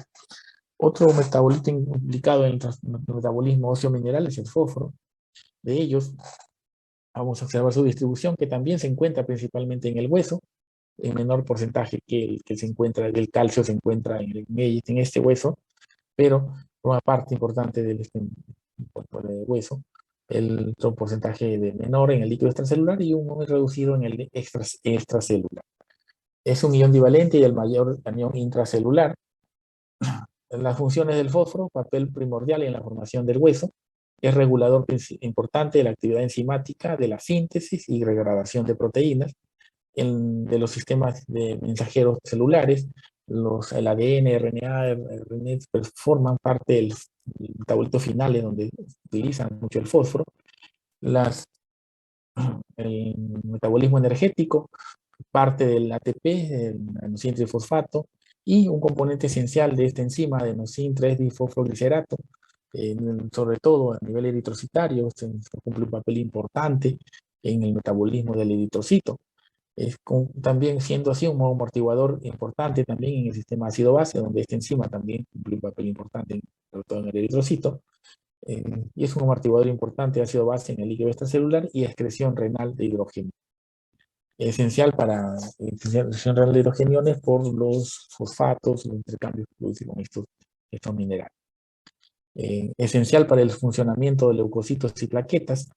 Otro metabolito implicado en el metabolismo óseo mineral es el fósforo. De ellos, vamos a observar su distribución, que también se encuentra principalmente en el hueso, en menor porcentaje que el que se encuentra, el calcio se encuentra en este hueso, pero forma parte importante del hueso, el otro porcentaje de menor en el líquido extracelular y un muy reducido en el extracelular. Es un ion divalente y el mayor anión intracelular. Las funciones del fósforo, papel primordial en la formación del hueso, es regulador importante de la actividad enzimática, de la síntesis y degradación de proteínas, de los sistemas de mensajeros celulares, el ADN, RNA, RNA forman parte del metabolito final en donde utilizan mucho el fósforo. El metabolismo energético, parte del ATP, el adenosín trifosfato, y un componente esencial de esta enzima, adenosín 3-difosfoglicerato, sobre todo a nivel eritrocitario, cumple un papel importante en el metabolismo del eritrocito. También siendo así un amortiguador importante también en el sistema ácido-base, donde esta enzima también cumple un papel importante, sobre todo en el eritrocito, y es un amortiguador importante de ácido-base en el líquido extracelular y excreción renal de hidrógeno. Esencial para la excreción renal de hidrogeniones por los fosfatos, los intercambios que producen con estos minerales. Esencial para el funcionamiento de leucocitos y plaquetas.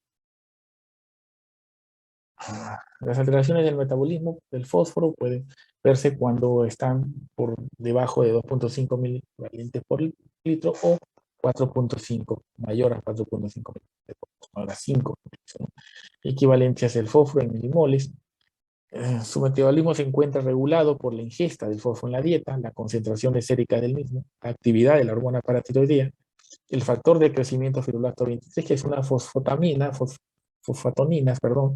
Las alteraciones del metabolismo del fósforo pueden verse cuando están por debajo de 2.5 milivalentes por litro o 4.5, mayor a 4.5 milivalentes por litro, ahora 5, son equivalencias del fósforo en milimoles. Su metabolismo se encuentra regulado por la ingesta del fósforo en la dieta, la concentración sérica del mismo, la actividad de la hormona paratiroidea, el factor de crecimiento firulacto 23, que es una fosfatoninas, perdón,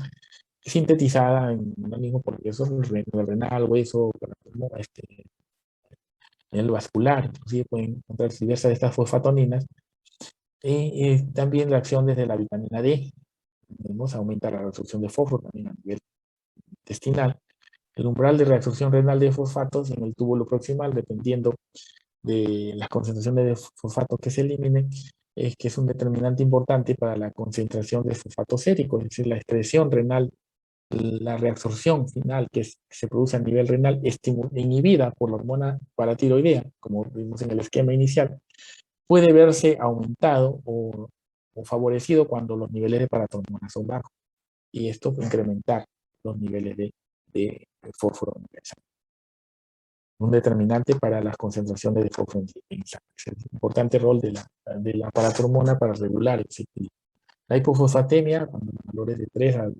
sintetizada en el organismo por eso el renal, hueso, el vascular, inclusive pueden encontrar diversas de estas fosfatoninas. Y también la acción desde la vitamina D, aumenta la reabsorción de fósforo también a nivel intestinal. El umbral de reabsorción renal de fosfatos en el túbulo proximal, dependiendo de las concentraciones de fosfatos que se eliminen, es que es un determinante importante para la concentración de fosfato sérico, es decir, la excreción renal, la reabsorción final que se produce a nivel renal, inhibida por la hormona paratiroidea, como vimos en el esquema inicial, puede verse aumentado o favorecido cuando los niveles de paratormona son bajos. Y esto puede incrementar los niveles de fósforo en la sangre. Un determinante para las concentraciones de fósforo en sangre. Es el importante rol de la paratormona para regular ese equilibrio. La hipofosfatemia, cuando los valores de 3 a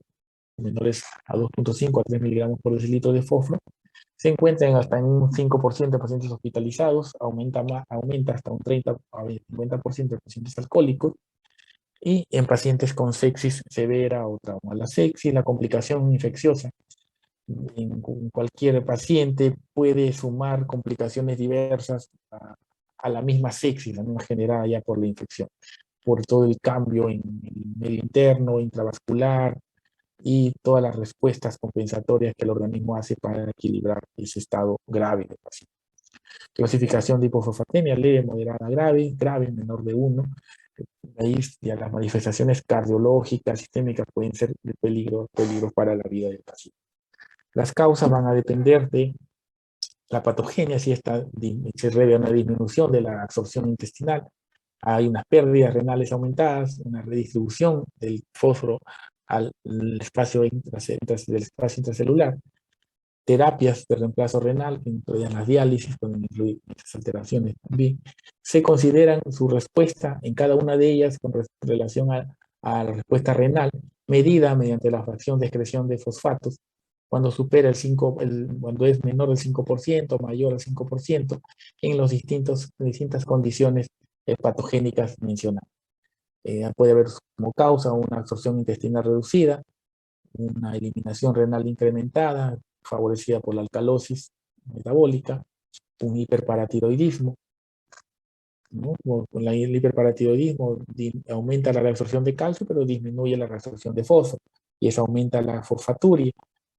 menores a 2.5 a 3 miligramos por decilitro de fósforo, se encuentran hasta en un 5% de pacientes hospitalizados, aumenta hasta un 30 a 50% de pacientes alcohólicos, y en pacientes con sepsis severa o trauma. La sepsis, la complicación infecciosa, en cualquier paciente puede sumar complicaciones diversas a la misma sepsis, la misma generada ya por la infección, por todo el cambio en el medio interno, intravascular, y todas las respuestas compensatorias que el organismo hace para equilibrar ese estado grave del paciente. Clasificación de hipofosfatemia, leve, moderada, grave, grave, menor de 1. Ahí ya las manifestaciones cardiológicas, sistémicas pueden ser de peligro para la vida del paciente. Las causas van a depender de la patogenia, si se debe a una disminución de la absorción intestinal, hay unas pérdidas renales aumentadas, una redistribución del fósforo al espacio del espacio intracelular, terapias de reemplazo renal, que incluyen las diálisis, pueden incluir muchas alteraciones también, se consideran su respuesta en cada una de ellas con relación a la respuesta renal, medida mediante la fracción de excreción de fosfatos, cuando supera cuando es menor del 5%, mayor al 5%, en las distintas condiciones patogénicas mencionadas. Puede haber como causa una absorción intestinal reducida, una eliminación renal incrementada, favorecida por la alcalosis metabólica, un hiperparatiroidismo, ¿no? Con el hiperparatiroidismo aumenta la reabsorción de calcio, pero disminuye la reabsorción de fósforo, y eso aumenta la fosfaturia,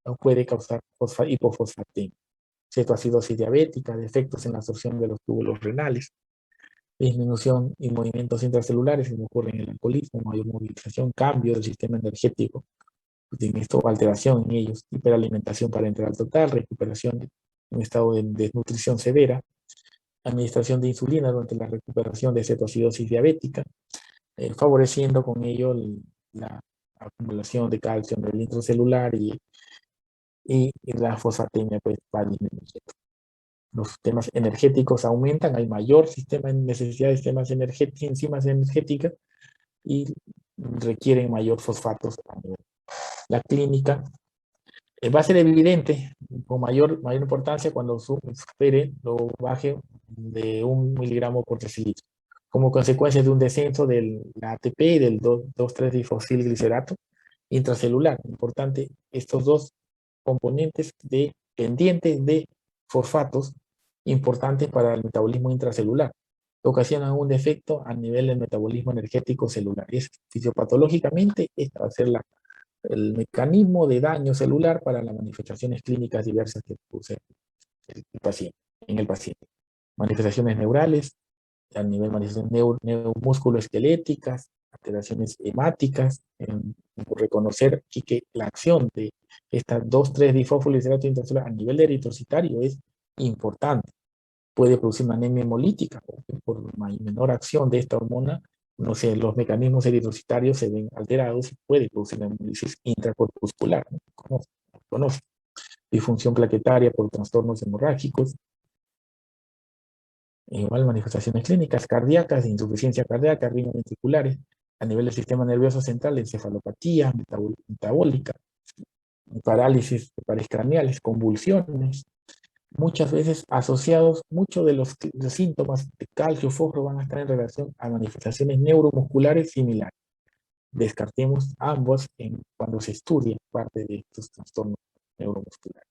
¿no? Puede causar hipofosfatemia, cetoacidosis diabética, defectos en la absorción de los túbulos renales, disminución y movimientos intracelulares que ocurren en el alcoholismo, mayor movilización, cambio del sistema energético, en esto alteración en ellos, hiperalimentación parenteral total, recuperación de un estado de desnutrición severa, administración de insulina durante la recuperación de cetoacidosis diabética, favoreciendo con ello la acumulación de calcio en el intracelular y la fosfatemia pues va disminuyendo. Los sistemas energéticos aumentan, hay mayor necesidad de enzimas energéticas y requieren mayor fosfatos a nivel. La clínica va a ser evidente con mayor importancia cuando supere o baje de 1 miligramo por decilitro, como consecuencia de un descenso del ATP y del 2,3-difosfilglicerato intracelular. Importante, estos dos componentes dependientes de fosfatos, importantes para el metabolismo intracelular, que ocasionan un defecto a nivel del metabolismo energético celular. Y fisiopatológicamente, esta va a ser el mecanismo de daño celular para las manifestaciones clínicas diversas que produce el paciente, en el paciente. Manifestaciones neurales, a nivel de manifestaciones neuromusculoesqueléticas, alteraciones hemáticas, reconocer aquí que la acción de estas 2,3-difosfolisato intracelular a nivel eritrocitario es importante. Puede producir una anemia hemolítica, por menor acción de esta hormona, no sé, los mecanismos eritrocitarios se ven alterados y puede producir una hemólisis intracorpuscular, ¿no? Conoce. Disfunción plaquetaria por trastornos hemorrágicos, igual manifestaciones clínicas cardíacas, insuficiencia cardíaca, ventriculares, a nivel del sistema nervioso central, encefalopatía metabólica, parálisis de pares craneales, convulsiones, muchas veces asociados, muchos de los síntomas de calcio, fósforo van a estar en relación a manifestaciones neuromusculares similares. Descartemos ambos cuando se estudia parte de estos trastornos neuromusculares,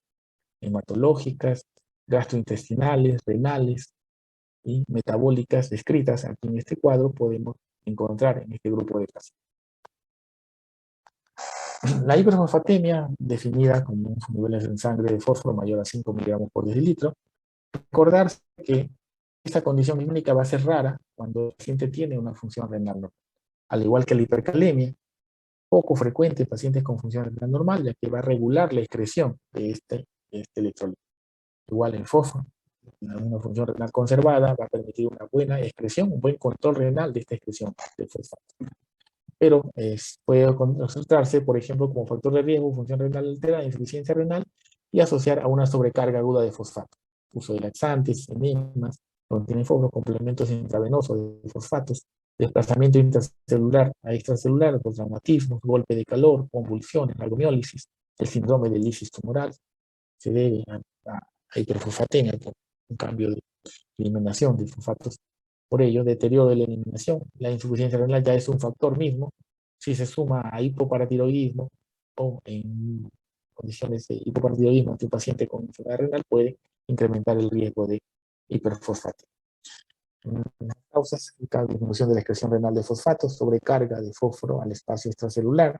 hematológicas, gastrointestinales, renales y metabólicas descritas aquí en este cuadro podemos encontrar en este grupo de pacientes. La hiperfosfatemia, definida como un nivel en sangre de fósforo mayor a 5 miligramos por decilitro. Recordarse que esta condición clínica va a ser rara cuando el paciente tiene una función renal normal. Al igual que la hipercalemia, poco frecuente en pacientes con función renal normal, ya que va a regular la excreción de este electrolito. Igual el fósforo, una función renal conservada, va a permitir una buena excreción, un buen control renal de esta excreción de fosfato. Pero puede consultarse, por ejemplo, como factor de riesgo, función renal alterada, insuficiencia renal, y asociar a una sobrecarga aguda de fosfato. Uso de laxantes, enemas, contienen fósforo, complementos intravenosos de fosfatos, desplazamiento intracelular a extracelular, por traumatismos, golpe de calor, convulsiones, algomiólisis, el síndrome de lisis tumoral, se debe a hiperfosfatemia por un cambio de eliminación de fosfatos. Por ello, deterioro de la eliminación. La insuficiencia renal ya es un factor mismo. Si se suma a hipoparatiroidismo o en condiciones de hipoparatiroidismo de un paciente con enfermedad renal, puede incrementar el riesgo de hiperfosfatemia. Las causas: disminución de la excreción renal de fosfatos, sobrecarga de fósforo al espacio extracelular,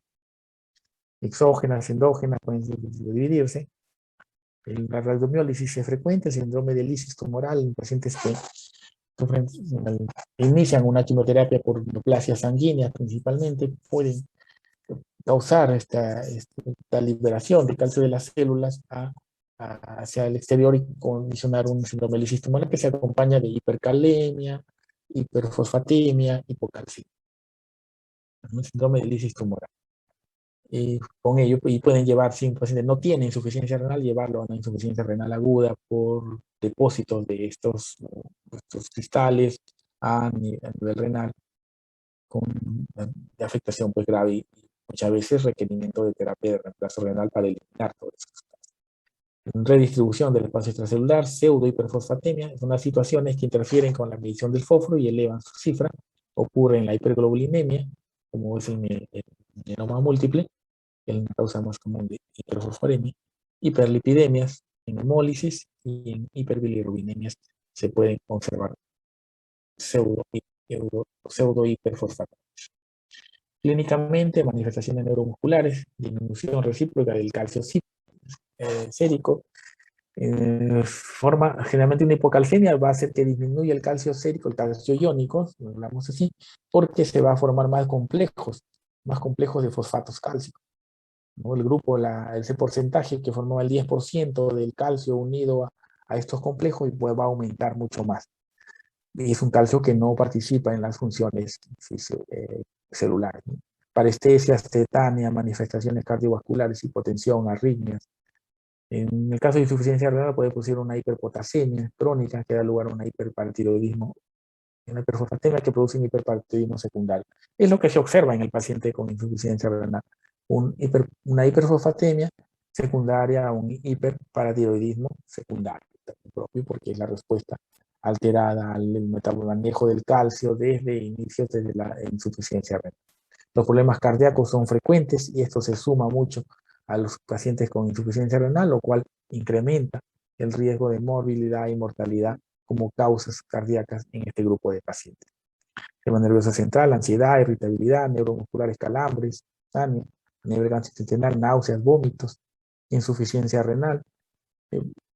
exógenas, endógenas, pueden dividirse. La rhabdomiólisis es frecuente, síndrome de lisis tumoral en pacientes que inician una quimioterapia por neoplasia sanguínea principalmente, pueden causar esta liberación de calcio de las células hacia el exterior y condicionar un síndrome de lisis tumoral que se acompaña de hipercalemia, hiperfosfatemia, hipocalcemia. Un síndrome de lisis tumoral. Y con ello, y pueden llevar, si un paciente no tiene insuficiencia renal, llevarlo a una insuficiencia renal aguda por depósitos de estos cristales a nivel renal, con de afectación pues grave y muchas veces requerimiento de terapia de reemplazo renal para eliminar todo eso. Redistribución del espacio extracelular, pseudo-hiperfosfatemia, son las situaciones que interfieren con la medición del fósforo y elevan su cifra. Ocurre en la hiperglobulinemia, como es en el mieloma múltiple, que es la causa más común de hiperfosforemia. Hiperlipidemias, en hemólisis y en hiperbilirubinemias se pueden observar pseudo-hiperfosfatemias. Clínicamente, manifestaciones neuromusculares, disminución recíproca del calcio sérico, generalmente una hipocalcemia va a hacer que disminuya el calcio sérico, el calcio iónico, lo hablamos así, porque se va a formar más complejos de fosfatos cálcicos, ¿no? El grupo, ese porcentaje que formaba el 10% del calcio unido a estos complejos, pues va a aumentar mucho más. Y es un calcio que no participa en las funciones celulares, ¿no? Parestesias, tetania, manifestaciones cardiovasculares, hipotensión, arritmias. En el caso de insuficiencia renal puede producir una hiperpotasemia crónica que da lugar a una hiperparatiroidismo, una hiperfosfatemia que produce un hiperparatiroidismo secundario. Es lo que se observa en el paciente con insuficiencia renal. Una hiperfosfatemia secundaria a un hiperparatiroidismo secundario, propio porque es la respuesta alterada al manejo del calcio desde inicios de la insuficiencia renal. Los problemas cardíacos son frecuentes y esto se suma mucho a los pacientes con insuficiencia renal, lo cual incrementa el riesgo de morbilidad y mortalidad como causas cardíacas en este grupo de pacientes. Sistema nervioso central, ansiedad, irritabilidad, neuromusculares, calambres, anemia, nivel gastrointestinal, náuseas, vómitos, insuficiencia renal.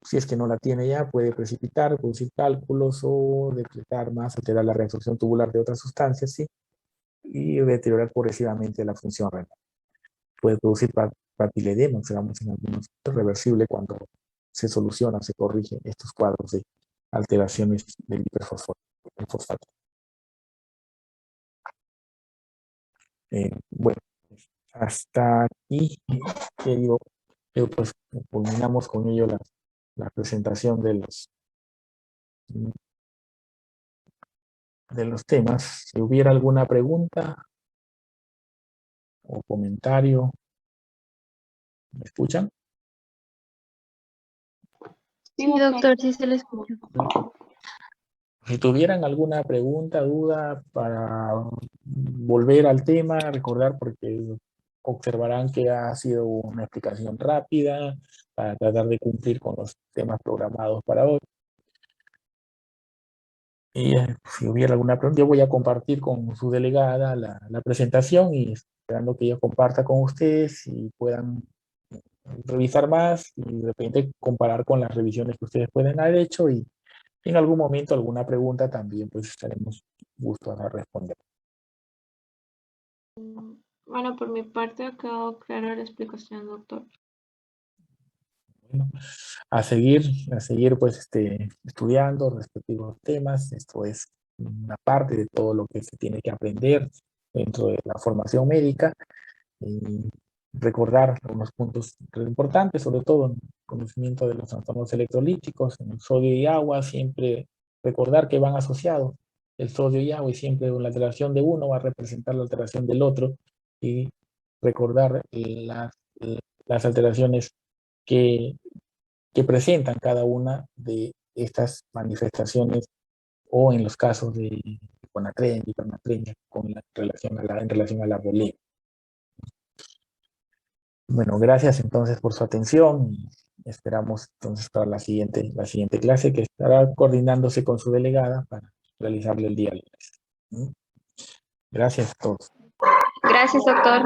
Si es que no la tiene ya, puede precipitar, producir cálculos o decretar más, alterar la reabsorción tubular de otras sustancias, ¿sí? Y deteriorar progresivamente la función renal. Puede producir papiledema, observamos en algunos reversible cuando se soluciona, se corrigen estos cuadros de alteraciones del hiperfosfato. Bueno, hasta aquí, querido, pues culminamos con ello la presentación de los temas. Si hubiera alguna pregunta o comentario, ¿me escuchan? Sí, doctor, sí se le escucha. Si tuvieran alguna pregunta, duda, para volver al tema, recordar, porque observarán que ha sido una explicación rápida para tratar de cumplir con los temas programados para hoy. Y si hubiera alguna pregunta, yo voy a compartir con su delegada la presentación y esperando que ella comparta con ustedes y puedan revisar más y de repente comparar con las revisiones que ustedes pueden haber hecho y en algún momento alguna pregunta también pues estaremos gustos a responder. Bueno, por mi parte ha quedado clara la explicación, doctor. Bueno, a seguir pues estudiando respectivos temas. Esto es una parte de todo lo que se tiene que aprender dentro de la formación médica y recordar algunos puntos importantes, sobre todo en conocimiento de los trastornos electrolíticos, en el sodio y agua, siempre recordar que van asociados el sodio y agua y siempre la alteración de uno va a representar la alteración del otro y recordar las alteraciones que presentan cada una de estas manifestaciones o en los casos de hiponatremia, hipernatremia en relación a la bulimia. Bueno, gracias entonces por su atención y esperamos entonces para la siguiente clase que estará coordinándose con su delegada para realizarle el día lunes. Gracias a todos. Gracias, doctor.